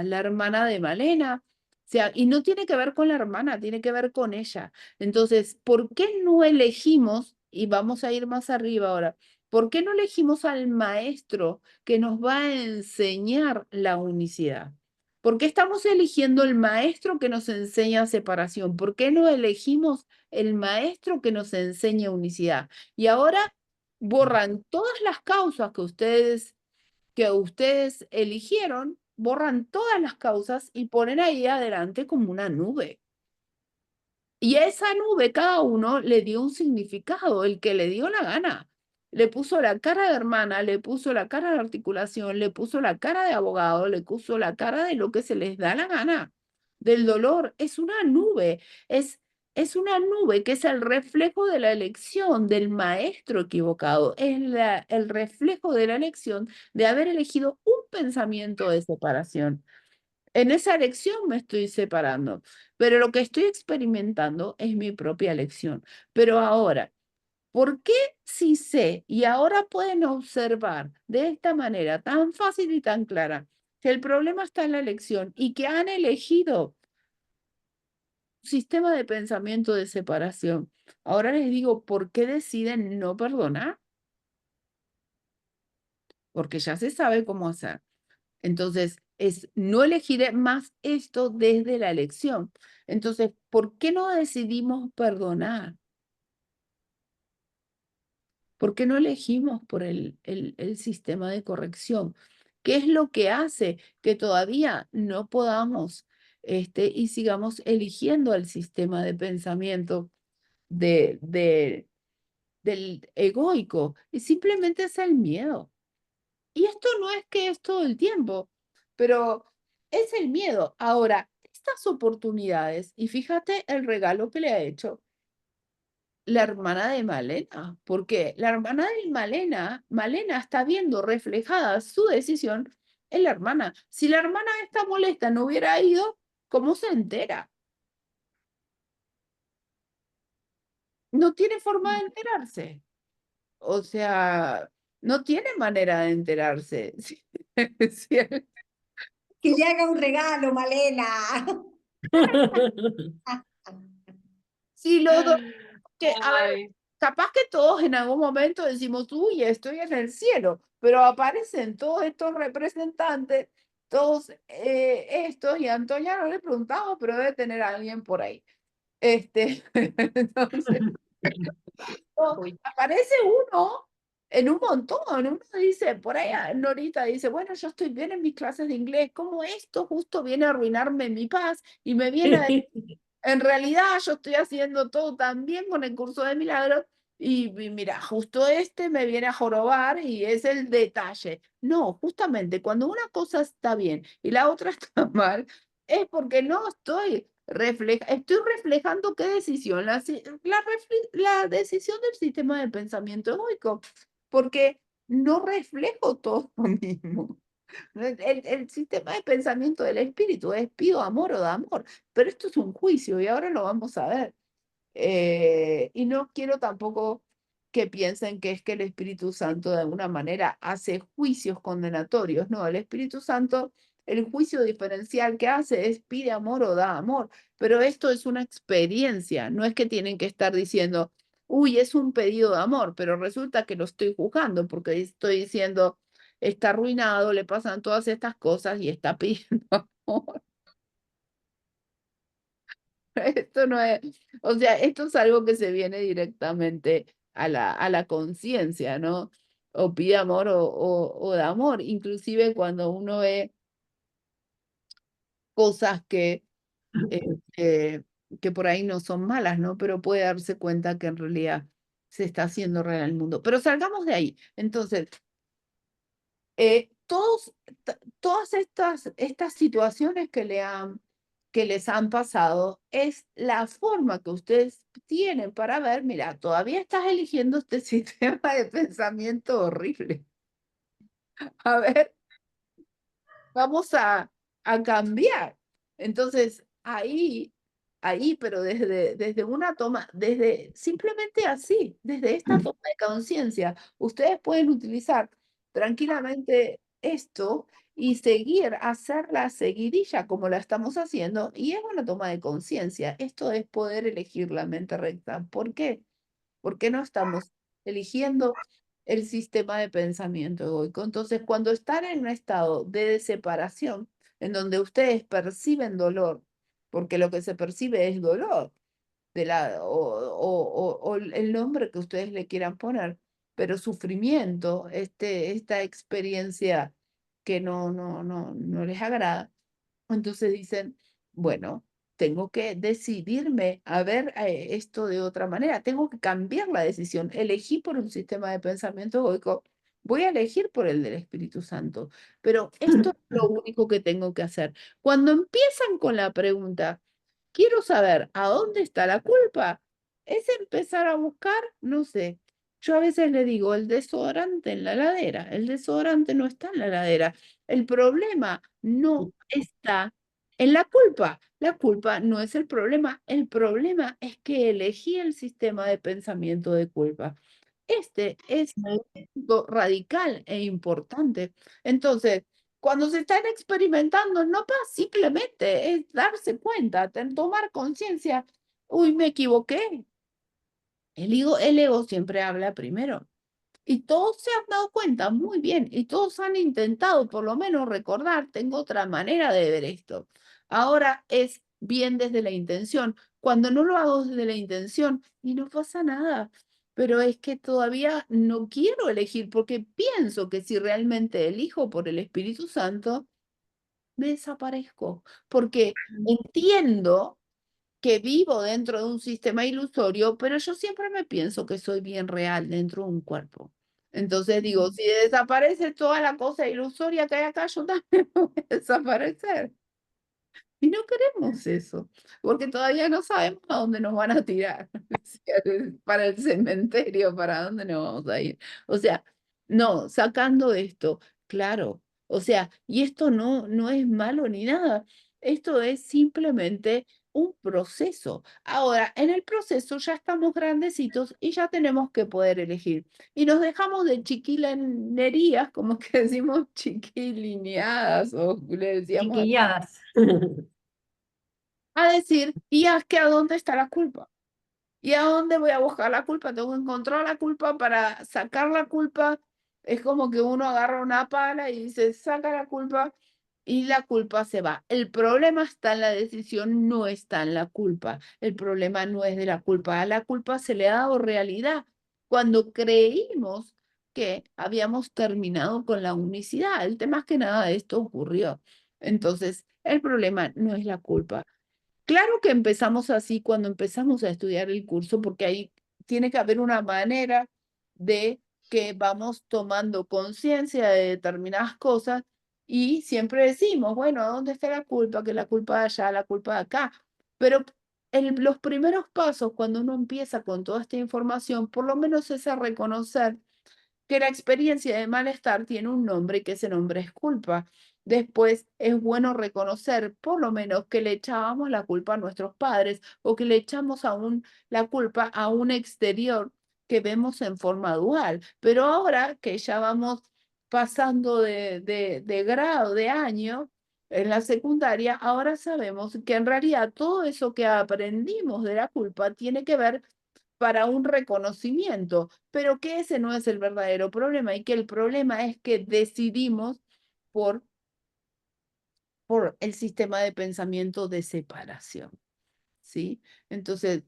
la hermana de Malena, o sea, y no tiene que ver con la hermana, tiene que ver con ella. Entonces, ¿por qué no elegimos, y vamos a ir más arriba ahora, ¿por qué no elegimos al maestro que nos va a enseñar la unicidad? ¿Por qué estamos eligiendo el maestro que nos enseña separación? ¿Por qué no elegimos el maestro que nos enseña unicidad? Y ahora borran todas las causas que ustedes eligieron, borran todas las causas y ponen ahí adelante como una nube. Y a esa nube cada uno le dio un significado, el que le dio la gana. Le puso la cara de hermana, le puso la cara de articulación, le puso la cara de abogado, le puso la cara de lo que se les da la gana, del dolor. Es una nube, es una nube que es el reflejo de la elección del maestro equivocado, es el reflejo de la elección de haber elegido un pensamiento de separación. En esa elección me estoy separando, pero lo que estoy experimentando es mi propia elección. Pero ahora, ¿por qué si sé y ahora pueden observar de esta manera tan fácil y tan clara que el problema está en la elección y que han elegido un sistema de pensamiento de separación? Ahora les digo, ¿por qué deciden no perdonar? Porque ya se sabe cómo hacer. Entonces, no elegiré más esto desde la elección. Entonces, ¿por qué no decidimos perdonar? ¿Por qué no elegimos por el sistema de corrección? ¿Qué es lo que hace que todavía no podamos y sigamos eligiendo el sistema de pensamiento del egoico? Y simplemente es el miedo. Y esto no es que es todo el tiempo, pero es el miedo. Ahora, estas oportunidades, y fíjate el regalo que le ha hecho la hermana de Malena, porque la hermana de Malena está viendo reflejada su decisión en la hermana. Si la hermana está molesta no hubiera ido, ¿cómo se entera? No tiene forma de enterarse. O sea, no tiene manera de enterarse. Si Que le haga un regalo, Malena. si los dos, a ver, Ay. capaz que todos en algún momento decimos, uy, estoy en el cielo, pero aparecen todos estos representantes, todos estos, y a Antonia no le preguntamos, pero debe tener a alguien por ahí. Entonces, aparece uno en un montón, uno dice, por ahí Norita dice, bueno, yo estoy bien en mis clases de inglés, ¿cómo esto justo viene a arruinarme mi paz y me viene a En realidad yo estoy haciendo todo tan bien con el curso de milagros y mira, justo este me viene a jorobar y es el detalle. No, justamente cuando una cosa está bien y la otra está mal, es porque no estoy reflejando qué decisión, la decisión del sistema de pensamiento egoico, porque no reflejo todo lo mismo. El sistema de pensamiento del espíritu es pido amor o da amor, pero esto es un juicio y ahora lo vamos a ver. Y no quiero tampoco que piensen que es que el Espíritu Santo de alguna manera hace juicios condenatorios. No, el Espíritu Santo, el juicio diferencial que hace es pide amor o da amor, pero esto es una experiencia, no es que tienen que estar diciendo, uy, es un pedido de amor, pero resulta que lo estoy juzgando porque estoy diciendo, está arruinado, le pasan todas estas cosas y está pidiendo amor. Esto no es, o sea, esto es algo que se viene directamente a la conciencia, ¿no? O pide amor o da amor. Inclusive cuando uno ve cosas que por ahí no son malas, ¿no? Pero puede darse cuenta que en realidad se está haciendo real el mundo. Pero salgamos de ahí. Entonces, todas estas situaciones que les han pasado es la forma que ustedes tienen para ver, mira, todavía estás eligiendo este sistema de pensamiento horrible. A ver, vamos a cambiar. Entonces, pero desde una toma, desde simplemente así, desde esta toma de conciencia, ustedes pueden utilizar tranquilamente esto y hacer la seguidilla como la estamos haciendo, y es una toma de conciencia. Esto es poder elegir la mente recta. ¿Por qué? ¿Por qué no estamos eligiendo el sistema de pensamiento egoico? Entonces, cuando están en un estado de separación, en donde ustedes perciben dolor, porque lo que se percibe es dolor, o el nombre que ustedes le quieran poner, pero sufrimiento, esta experiencia que no les agrada, entonces dicen, bueno, tengo que decidirme a ver esto de otra manera, tengo que cambiar la decisión. Elegí por un sistema de pensamiento egoico, voy a elegir por el del Espíritu Santo, pero esto es lo único que tengo que hacer. Cuando empiezan con la pregunta, quiero saber a dónde está la culpa, es empezar a buscar, no sé. Yo a veces le digo, el desodorante en la heladera, el desodorante no está en la heladera. El problema no está en la culpa no es el problema es que elegí el sistema de pensamiento de culpa. Este es un punto radical e importante. Entonces, cuando se están experimentando, no pasa simplemente, es darse cuenta, tomar conciencia. Uy, me equivoqué. El ego siempre habla primero. Y todos se han dado cuenta, muy bien, y todos han intentado por lo menos recordar, tengo otra manera de ver esto. Ahora es bien desde la intención. Cuando no lo hago desde la intención, y no pasa nada, pero es que todavía no quiero elegir porque pienso que si realmente elijo por el Espíritu Santo, me desaparezco, porque entiendo que vivo dentro de un sistema ilusorio, pero yo siempre me pienso que soy bien real dentro de un cuerpo. Entonces digo, si desaparece toda la cosa ilusoria que hay acá, yo también voy a desaparecer. Y no queremos eso, porque todavía no sabemos a dónde nos van a tirar, para el cementerio, para dónde nos vamos a ir. O sea, no, sacando esto, claro, o sea, y esto no es malo ni nada, esto es simplemente un proceso. Ahora, en el proceso ya estamos grandecitos y ya tenemos que poder elegir. Y nos dejamos de chiquilanerías, como que decimos chiquilineadas, o le decíamos Chiquilladas. a decir, que a dónde está la culpa. ¿Y a dónde voy a buscar la culpa? Tengo que encontrar la culpa para sacar la culpa. Es como que uno agarra una pala y dice, saca la culpa y la culpa se va. El problema está en la decisión, no está en la culpa. El problema no es de la culpa. A la culpa se le ha dado realidad cuando creímos que habíamos terminado con la unicidad. El tema es que nada de esto ocurrió. Entonces, el problema no es la culpa. Claro que empezamos así cuando empezamos a estudiar el curso, porque ahí tiene que haber una manera de que vamos tomando conciencia de determinadas cosas y siempre decimos, bueno, ¿dónde está la culpa? Que la culpa de allá, la culpa de acá. Pero los primeros pasos, cuando uno empieza con toda esta información, por lo menos es a reconocer que la experiencia de malestar tiene un nombre y que ese nombre es culpa. Después es bueno reconocer por lo menos que le echábamos la culpa a nuestros padres o que le echamos la culpa a un exterior que vemos en forma dual. Pero ahora que ya vamos pasando de grado, de año en la secundaria, ahora sabemos que en realidad todo eso que aprendimos de la culpa tiene que ver para un reconocimiento, pero que ese no es el verdadero problema y que el problema es que decidimos por, por el sistema de pensamiento de separación, ¿sí? Entonces,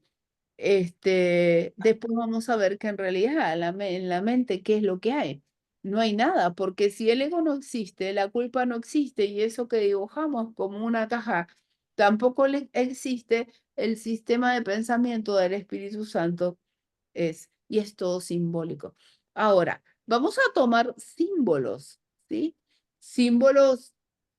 después vamos a ver que en realidad en la mente, ¿qué es lo que hay? No hay nada, porque si el ego no existe, la culpa no existe y eso que dibujamos como una caja tampoco existe, el sistema de pensamiento del Espíritu Santo y es todo simbólico. Ahora, vamos a tomar símbolos, ¿sí? Símbolos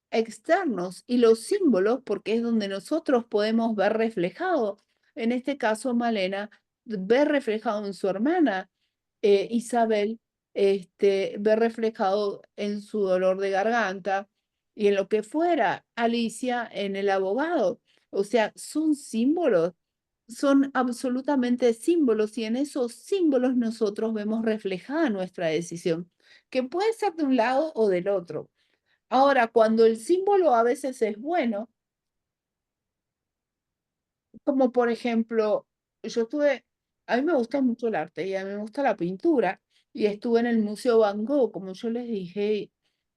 externos y los símbolos, porque es donde nosotros podemos ver reflejado, en este caso Malena, ver reflejado en su hermana, Isabel, ver reflejado en su dolor de garganta y en lo que fuera, Alicia en el abogado. O sea, son símbolos, son absolutamente símbolos y en esos símbolos nosotros vemos reflejada nuestra decisión, que puede ser de un lado o del otro. Ahora, cuando el símbolo a veces es bueno, como por ejemplo, a mí me gusta mucho el arte y a mí me gusta la pintura y estuve en el Museo Van Gogh, como yo les dije,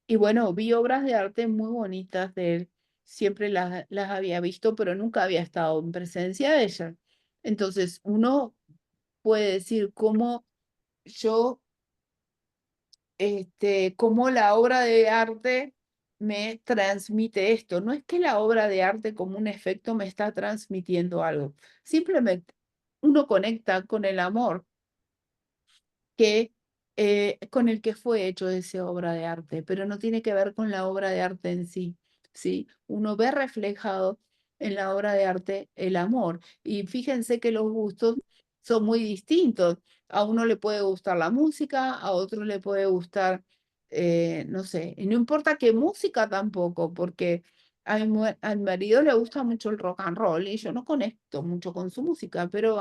y bueno, vi obras de arte muy bonitas de él, siempre las había visto, pero nunca había estado en presencia de ellas. Entonces, uno puede decir cómo yo cómo la obra de arte me transmite esto. No es que la obra de arte como un efecto me está transmitiendo algo. Simplemente uno conecta con el amor que, con el que fue hecho esa obra de arte, pero no tiene que ver con la obra de arte en sí, ¿sí? Uno ve reflejado en la obra de arte el amor. Y fíjense que los gustos son muy distintos. A uno le puede gustar la música, a otro le puede gustar, no sé, y no importa qué música tampoco, porque al marido le gusta mucho el rock and roll y yo no conecto mucho con su música, pero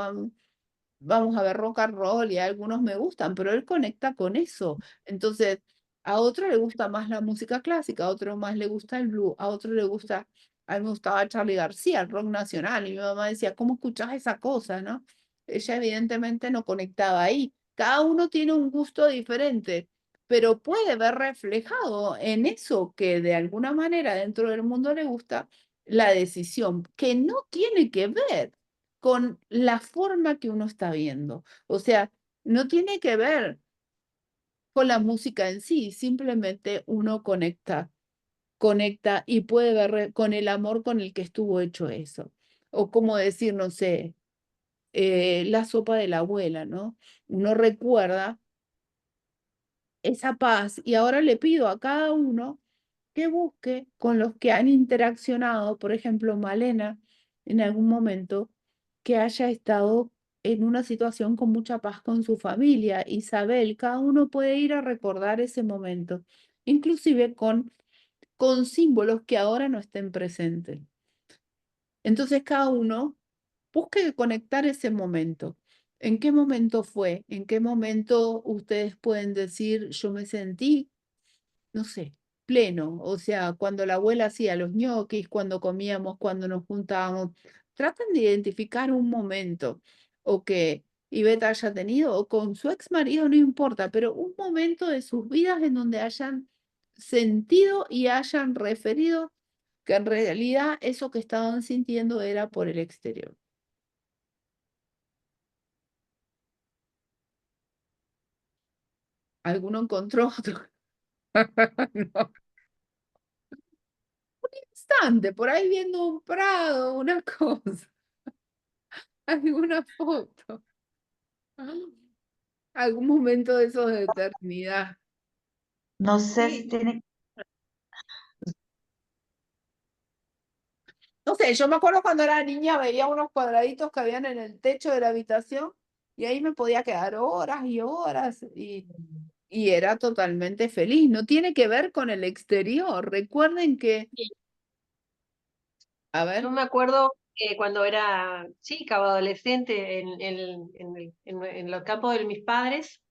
vamos a ver rock and roll y a algunos me gustan, pero él conecta con eso. Entonces, a otro le gusta más la música clásica, a otro más le gusta el blues, a otro le gusta, a mí me gustaba Charly García, el rock nacional, y mi mamá decía, ¿cómo escuchás esa cosa, no? Ella evidentemente no conectaba ahí. Cada uno tiene un gusto diferente, pero puede ver reflejado en eso que de alguna manera dentro del mundo le gusta la decisión, que no tiene que ver con la forma que uno está viendo. O sea, no tiene que ver con la música en sí, simplemente uno conecta y puede ver con el amor con el que estuvo hecho eso. O como decir, no sé, la sopa de la abuela, ¿no? Uno recuerda esa paz y ahora le pido a cada uno que busque con los que han interaccionado, por ejemplo, Malena, en algún momento, que haya estado en una situación con mucha paz con su familia. Isabel, cada uno puede ir a recordar ese momento, inclusive con símbolos que ahora no estén presentes. Entonces, cada uno busque conectar ese momento. ¿En qué momento fue? ¿En qué momento ustedes pueden decir, yo me sentí, no sé, pleno? O sea, cuando la abuela hacía los ñoquis, cuando comíamos, cuando nos juntábamos. Traten de identificar un momento o que Iveta haya tenido o con su ex marido, no importa, pero un momento de sus vidas en donde hayan sentido y hayan referido que en realidad eso que estaban sintiendo era por el exterior. ¿Alguno encontró otro? No. instante, por ahí viendo un prado, una cosa, alguna foto, algún momento de esos de eternidad. No sé si Sí, tiene, No sé, yo me acuerdo cuando era niña veía unos cuadraditos que habían en el techo de la habitación y ahí me podía quedar horas y horas y era totalmente feliz. No tiene que ver con el exterior. Recuerden que, Sí, a yo ver, me acuerdo que cuando era chica o adolescente en los campos de mis padres,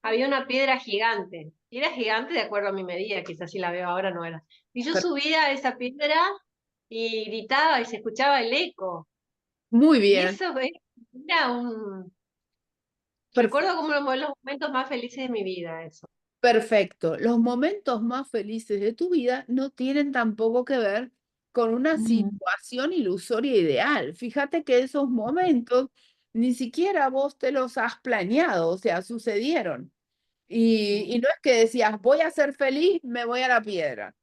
había una piedra gigante. Y era gigante de acuerdo a mi medida, quizás si la veo ahora no era. Y yo per- subía a esa piedra y gritaba y se escuchaba el eco. muy Y bien, eso era un... perfecto. Recuerdo como uno de los momentos más felices de mi vida, eso. Perfecto. Los momentos más felices de tu vida no tienen tampoco que ver con una ujú, situación ilusoria ideal. Fíjate que esos momentos ni siquiera vos te los has planeado, o sea, sucedieron. Y no es que decías, voy a ser feliz, me voy a la piedra.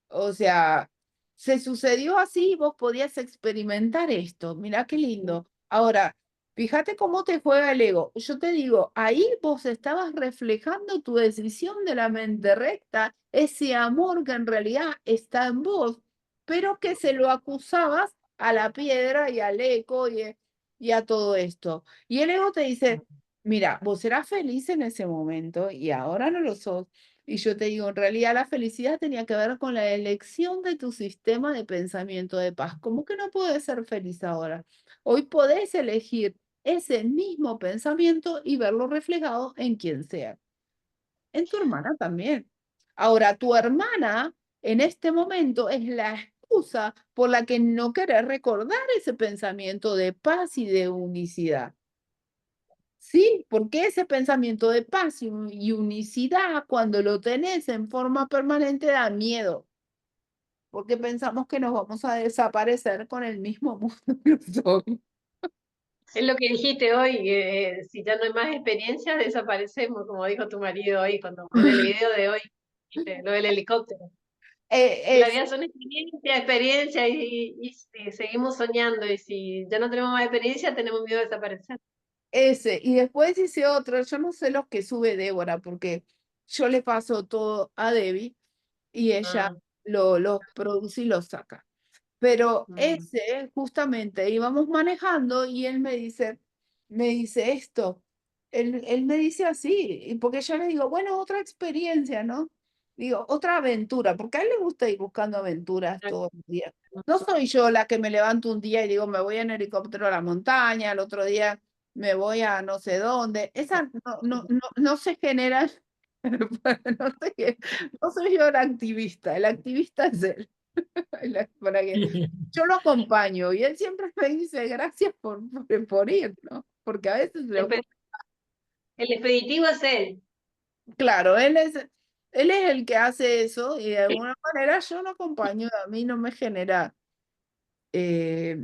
O sea, se sucedió así, vos podías experimentar esto. Mirá qué lindo. Ahora, fíjate cómo te juega el ego. Yo te digo, ahí vos estabas reflejando tu decisión de la mente recta, ese amor que en realidad está en vos, pero que se lo acusabas a la piedra y al eco y a todo esto. Y el ego te dice, mira, vos eras feliz en ese momento y ahora no lo sos. Y yo te digo, en realidad la felicidad tenía que ver con la elección de tu sistema de pensamiento de paz. ¿Cómo que no puedes ser feliz ahora? Hoy podés elegir ese mismo pensamiento y verlo reflejado en quien sea. En tu hermana también. Ahora, tu hermana en este momento es la excusa por la que no querés recordar ese pensamiento de paz y de unicidad. Sí, porque ese pensamiento de paz y unicidad, cuando lo tenés en forma permanente, da miedo, porque pensamos que nos vamos a desaparecer con el mismo mundo que somos. Es lo que dijiste hoy, que si ya no hay más experiencia, desaparecemos, como dijo tu marido hoy, cuando en el video de hoy, dijiste, lo del helicóptero. Que la Es vida son experiencia, experiencia, y si seguimos soñando, y si ya no tenemos más experiencia, tenemos miedo de desaparecer. ese, y después hice otro, yo no sé los que sube Débora, porque yo le paso todo a Debbie y ella Ah, lo produce y lo saca. Pero mm. ese, justamente, íbamos manejando y él me dice esto. Él me dice así, y porque yo le digo, bueno, otra experiencia, ¿no? Digo, otra aventura, porque a él le gusta ir buscando aventuras todos los días. No soy yo la que me levanto un día y digo, me voy en helicóptero a la montaña, el otro día me voy a no sé dónde. Esa no se genera, no sé qué, no soy yo la activista, el activista es él. Para que yo lo acompaño y él siempre me dice gracias por ir, ¿no? Porque a veces El, pe- el expeditivo es él. claro, él es el que hace eso y de alguna manera yo lo acompaño, a mí eh,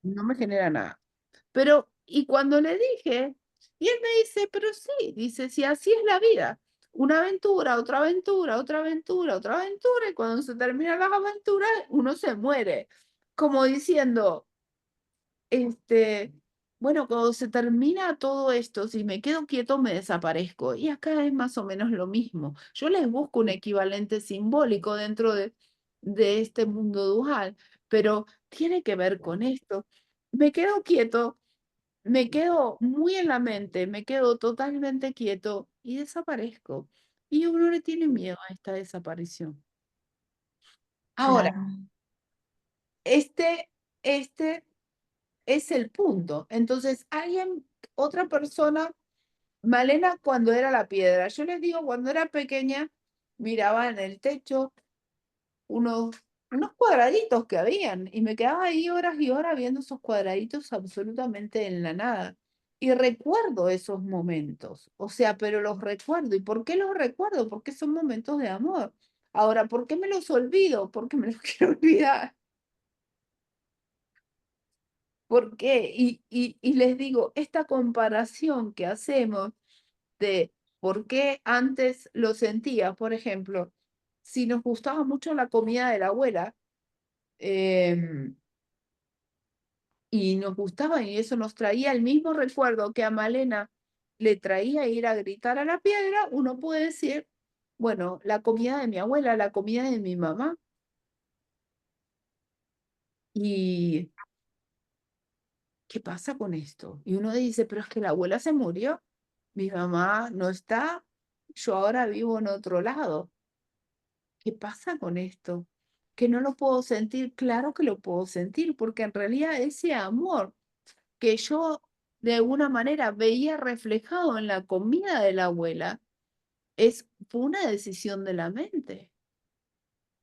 no me genera nada. Pero, y cuando le dije, y él me dice, pero sí, dice, si así es la vida, una aventura, otra aventura, otra aventura, otra aventura, y cuando se terminan las aventuras, uno se muere, como diciendo, bueno, cuando se termina todo esto, si me quedo quieto, me desaparezco. Y acá es más o menos lo mismo. Yo les busco un equivalente simbólico dentro de este mundo dual, pero tiene que ver con esto. Me quedo quieto, me quedo muy en la mente, me quedo totalmente quieto y desaparezco. Y uno le tiene miedo a esta desaparición. Ahora, claro. este, este es el punto. Entonces, otra persona, Malena cuando era la piedra, yo les digo, cuando era pequeña, miraba en el techo unos, unos cuadraditos que habían y me quedaba ahí horas y horas viendo esos cuadraditos absolutamente en la nada. Y recuerdo esos momentos, o sea, pero los recuerdo. ¿Y por qué los recuerdo? Porque son momentos de amor. Ahora, ¿por qué me los olvido? Porque me los quiero olvidar. ¿Por qué? Y les digo, esta comparación que hacemos de por qué antes lo sentía, por ejemplo, si nos gustaba mucho la comida de la abuela, Em, y nos gustaba y eso nos traía el mismo recuerdo que a Malena le traía ir a gritar a la piedra. Uno puede decir, bueno, la comida de mi abuela, la comida de mi mamá. ¿Y qué pasa con esto? Y uno dice, pero es que la abuela se murió, mi mamá no está, yo ahora vivo en otro lado. ¿Qué pasa con esto? Que no lo puedo sentir. Claro que lo puedo sentir, porque en realidad ese amor que yo de alguna manera veía reflejado en la comida de la abuela, fue una decisión de la mente.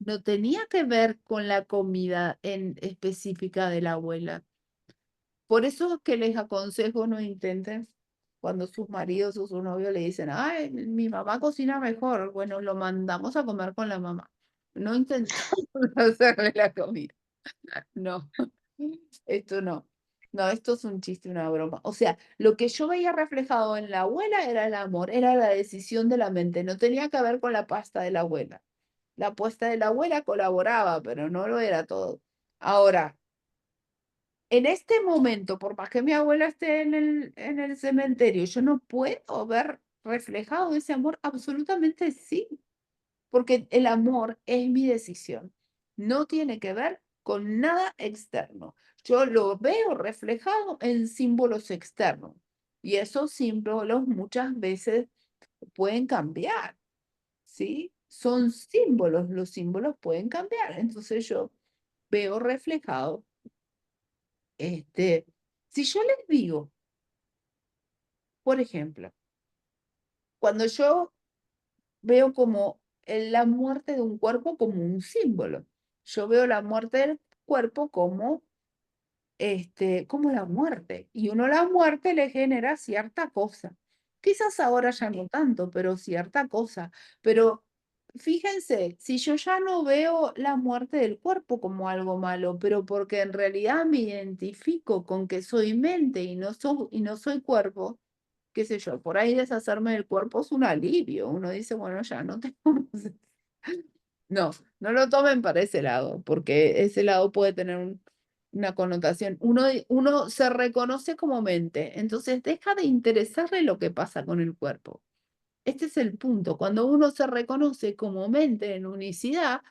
No tenía que ver con la comida en específica de la abuela. Por eso es que les aconsejo no intenten cuando sus maridos o su novio le dicen, ay, mi mamá cocina mejor. Bueno, lo mandamos a comer con la mamá. No intentamos hacerle la comida. No, esto no. No, esto es un chiste, una broma. O sea, lo que yo veía reflejado en la abuela era el amor, era la decisión de la mente. No tenía que ver con la pasta de la abuela. La apuesta de la abuela colaboraba, pero no lo era todo. Ahora, en este momento, por más que mi abuela esté en el cementerio, yo no puedo ver reflejado ese amor. Absolutamente sí, porque el amor es mi decisión. No tiene que ver con nada externo. Yo lo veo reflejado en símbolos externos y esos símbolos muchas veces pueden cambiar, ¿sí? Son símbolos, los símbolos pueden cambiar. Entonces yo veo reflejado, si yo les digo, por ejemplo, cuando yo veo como la muerte de un cuerpo como un símbolo. Yo veo la muerte del cuerpo como la muerte. Y uno la muerte le genera cierta cosa. Quizás ahora ya no tanto, pero cierta cosa. Pero fíjense, si yo ya no veo la muerte del cuerpo como algo malo, pero porque en realidad me identifico con que soy mente y no soy cuerpo, qué sé yo, por ahí deshacerme del cuerpo es un alivio. Uno dice, bueno, ya no tengo más. No, no lo tomen para ese lado, porque ese lado puede tener una connotación. Uno se reconoce como mente, entonces deja de interesarle lo que pasa con el cuerpo. Este es el punto. Cuando uno se reconoce como mente en unicidad,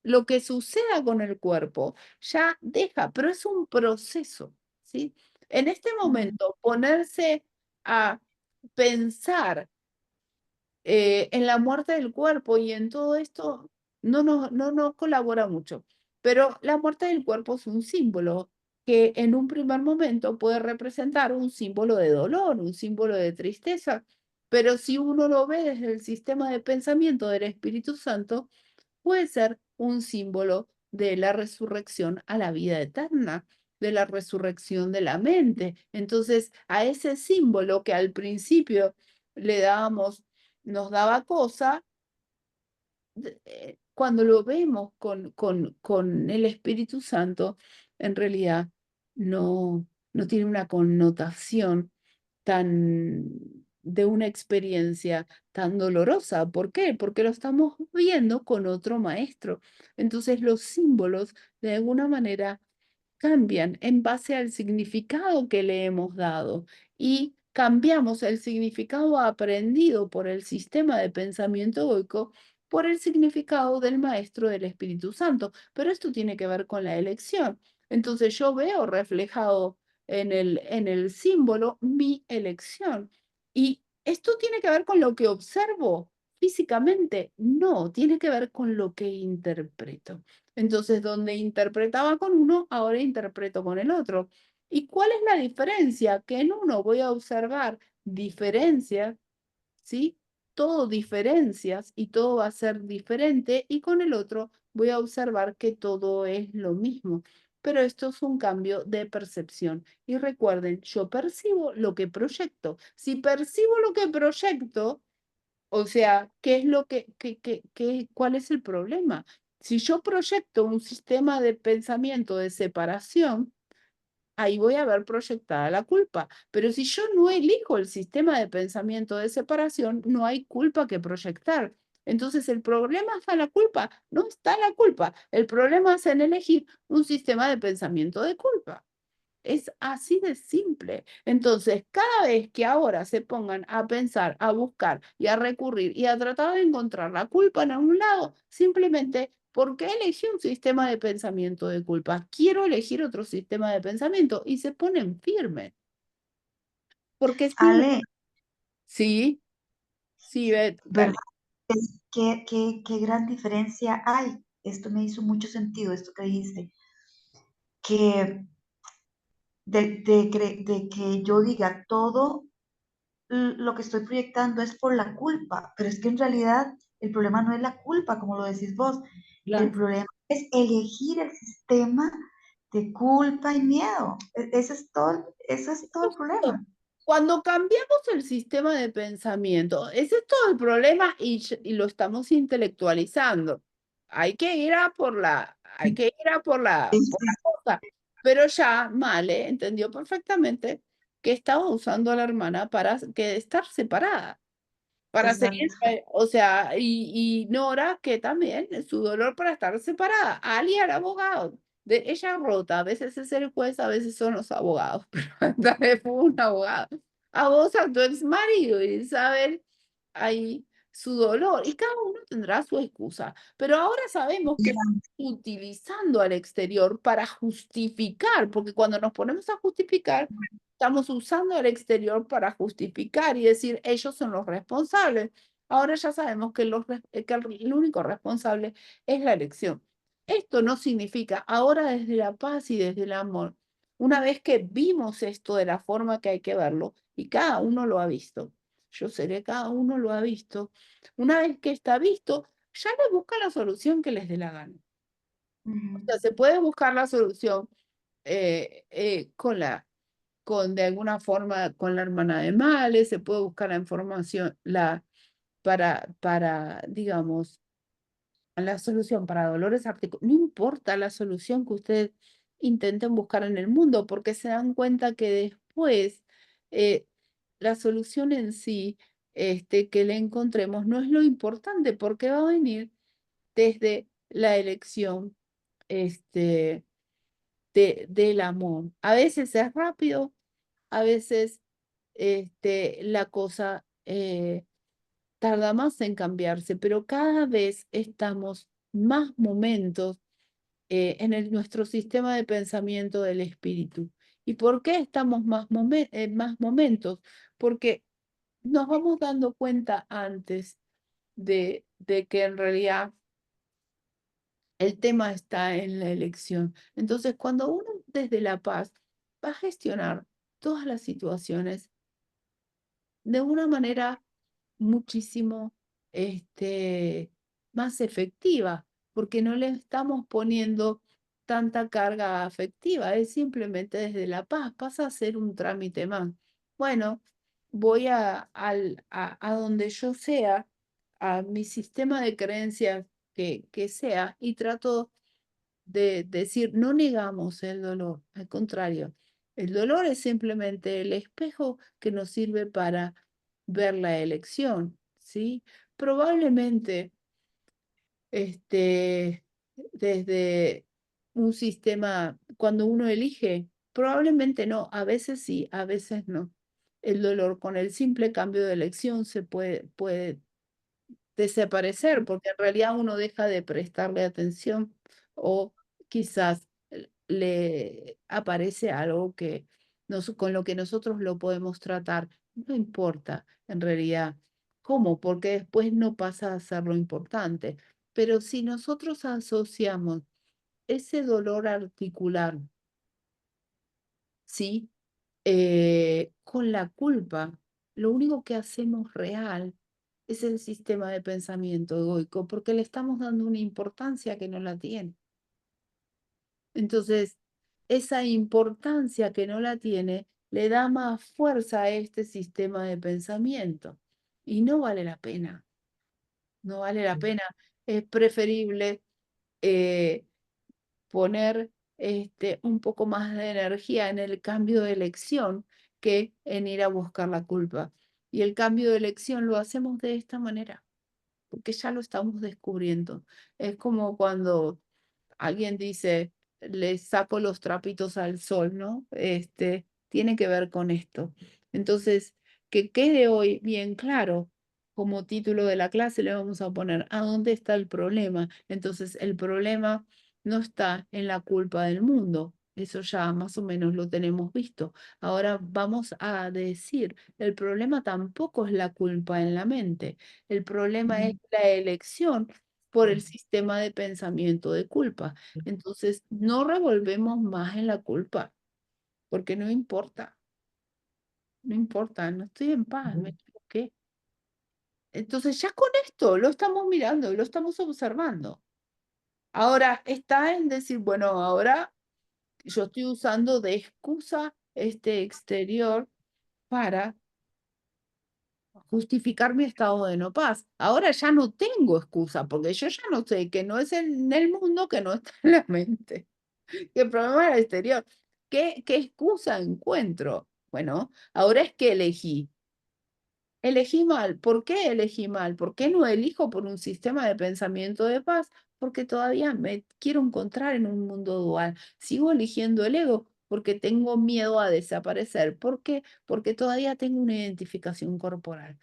lo que suceda con el cuerpo ya deja, pero es un proceso, ¿sí? En este momento, ponerse a pensar en la muerte del cuerpo y en todo esto no nos colabora mucho. Pero la muerte del cuerpo es un símbolo que en un primer momento puede representar un símbolo de dolor, un símbolo de tristeza, pero si uno lo ve desde el sistema de pensamiento del Espíritu Santo, puede ser un símbolo de la resurrección a la vida eterna, de la resurrección de la mente. Entonces, a ese símbolo que al principio le dábamos, nos daba cosa, cuando lo vemos con el Espíritu Santo, en realidad no tiene una connotación tan de una experiencia tan dolorosa. ¿Por qué? Porque lo estamos viendo con otro maestro. Entonces los símbolos de alguna manera cambian en base al significado que le hemos dado y cambiamos el significado aprendido por el sistema de pensamiento egoico por el significado del Maestro del Espíritu Santo. Pero esto tiene que ver con la elección. Entonces yo veo reflejado en el símbolo mi elección. Y esto tiene que ver con lo que observo físicamente. No, tiene que ver con lo que interpreto. Entonces, donde interpretaba con uno, ahora interpreto con el otro. ¿Y cuál es la diferencia? Que en uno voy a observar diferencias, ¿sí? Todo diferencias y todo va a ser diferente y con el otro voy a observar que todo es lo mismo. Pero esto es un cambio de percepción. Y recuerden, yo percibo lo que proyecto. Si percibo lo que proyecto, o sea, ¿qué es lo cuál es el problema? Si yo proyecto un sistema de pensamiento de separación, ahí voy a ver proyectada la culpa. Pero si yo no elijo el sistema de pensamiento de separación, no hay culpa que proyectar. Entonces, ¿el problema está en la culpa? No está en la culpa. El problema es en elegir un sistema de pensamiento de culpa. Es así de simple. Entonces, cada vez que ahora se pongan a pensar, a buscar y a recurrir y a tratar de encontrar la culpa en algún lado, simplemente porque elegí un sistema de pensamiento de culpa, quiero elegir otro sistema de pensamiento y se ponen firmes. Porque Ale, sí, sí, Beth, ¿verdad? dale. ¿Qué gran diferencia hay? Esto me hizo mucho sentido, esto que dijiste, que de que yo diga todo lo que estoy proyectando es por la culpa, pero es que en realidad el problema no es la culpa, como lo decís vos, el Claro. problema es elegir el sistema de culpa y miedo. Ese es todo el problema. Cuando cambiamos el sistema de pensamiento, ese es todo el problema y lo estamos intelectualizando. Hay que ir a hay que ir a por la cosa. Pero ya Male entendió perfectamente que estaba usando a la hermana para estar separada, para seguir, Exacto. o sea, y Nora que también su dolor para estar separada. Ali era abogado. De ella rota, a veces es el juez, a veces son los abogados, pero esta vez fue un abogado. A vos, a tu ex marido, y Isabel, ahí su dolor, y cada uno tendrá su excusa, pero ahora sabemos que estamos utilizando al exterior para justificar, porque cuando nos ponemos a justificar, estamos usando al exterior para justificar y decir, ellos son los responsables. Ahora ya sabemos que, que el único responsable es la elección. Esto no significa, ahora desde la paz y desde el amor, una vez que vimos esto de la forma que hay que verlo, y cada uno lo ha visto, yo seré, cada uno lo ha visto, una vez que está visto, ya le busca la solución que les dé la gana. O sea, se puede buscar la solución de alguna forma con la hermana de Males, se puede buscar la información, digamos, la solución para dolores articulares, no importa la solución que ustedes intenten buscar en el mundo, porque se dan cuenta que después eh, la solución en sí, que le encontremos, no es lo importante, porque va a venir desde la elección del amor. A veces es rápido, a veces la cosa tarda más en cambiarse, pero cada vez estamos más momentos nuestro sistema de pensamiento del espíritu. ¿Y por qué estamos más momentos? Porque nos vamos dando cuenta antes de que en realidad el tema está en la elección. Entonces, cuando uno desde la paz va a gestionar todas las situaciones de una manera muchísimo más efectiva, porque no le estamos poniendo tanta carga afectiva, es simplemente desde la paz, pasa a ser un trámite más. Bueno, voy a donde yo sea, a mi sistema de creencias que sea, y trato de decir, no negamos el dolor, al contrario, el dolor es simplemente el espejo que nos sirve para ver la elección, ¿sí? Probablemente desde un sistema, cuando uno elige, probablemente no, a veces sí, a veces no. El dolor con el simple cambio de elección puede desaparecer, porque en realidad uno deja de prestarle atención o quizás le aparece algo con lo que nosotros lo podemos tratar. No importa, en realidad, ¿cómo? Porque después no pasa a ser lo importante. Pero si nosotros asociamos ese dolor articular, ¿sí? Con la culpa, lo único que hacemos real es el sistema de pensamiento egoico, porque le estamos dando una importancia que no la tiene. Entonces, esa importancia que no la tiene le da más fuerza a este sistema de pensamiento y no vale la pena, no vale la pena. Es preferible eh, poner un poco más de energía en el cambio de elección que en ir a buscar la culpa. Y el cambio de elección lo hacemos de esta manera. porque ya lo estamos descubriendo. Es como cuando alguien dice, le saco los trapitos al sol, ¿no? Tiene que ver con esto. Entonces, que quede hoy bien claro, como título de la clase le vamos a poner, ¿a dónde está el problema? Entonces, el problema no está en la culpa del mundo. Eso ya más o menos lo tenemos visto. Ahora vamos a decir, el problema tampoco es la culpa en la mente. El problema es la elección por el sistema de pensamiento de culpa. Entonces, no revolvemos más en la culpa, porque no importa, no importa, no estoy en paz, me equivoqué. Entonces, ya con esto lo estamos mirando, lo estamos observando. Ahora está en decir, bueno, ahora yo estoy usando de excusa este exterior para justificar mi estado de no paz. Ahora ya no tengo excusa, porque yo ya no sé que no es en el mundo, que no está en la mente, que el problema es el exterior. ¿Qué excusa encuentro? Bueno, ahora es que elegí. Elegí mal. ¿Por qué elegí mal? ¿Por qué no elijo por un sistema de pensamiento de paz? Porque todavía me quiero encontrar en un mundo dual. Sigo eligiendo el ego porque tengo miedo a desaparecer. ¿Por qué? Porque todavía tengo una identificación corporal.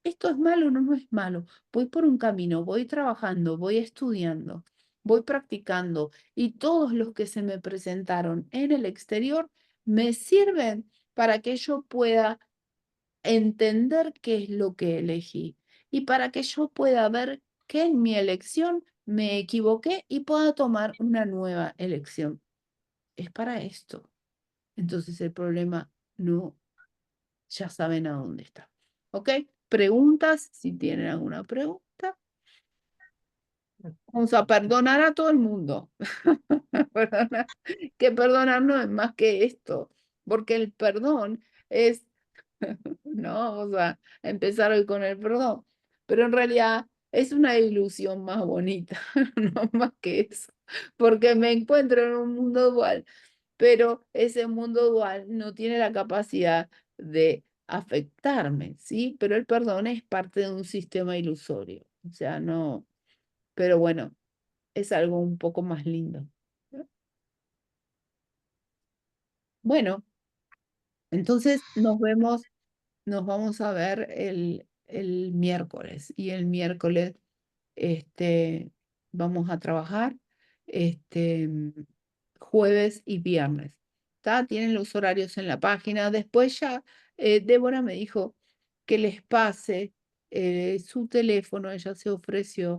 ¿Esto es malo o no es malo? Voy por un camino, voy trabajando, voy estudiando, voy practicando y todos los que se me presentaron en el exterior me sirven para que yo pueda entender qué es lo que elegí y para que yo pueda ver que en mi elección me equivoqué y pueda tomar una nueva elección. Es para esto. Entonces el problema no, ya saben a dónde está. ¿Ok? Preguntas, si tienen alguna pregunta. Vamos a perdonar a todo el mundo. Que perdonar no es más que esto, porque el perdón es no vamos a empezar hoy con el perdón, pero en realidad es una ilusión más bonita, no más que eso, porque me encuentro en un mundo dual, pero ese mundo dual no tiene la capacidad de afectarme, ¿sí? Pero el perdón es parte de un sistema ilusorio, o sea, no, pero bueno, es algo un poco más lindo. Bueno, entonces nos vamos a ver el miércoles y el miércoles vamos a trabajar jueves y viernes. ¿Tá? Tienen los horarios en la página. Después ya Débora me dijo que les pase su teléfono, ella se ofreció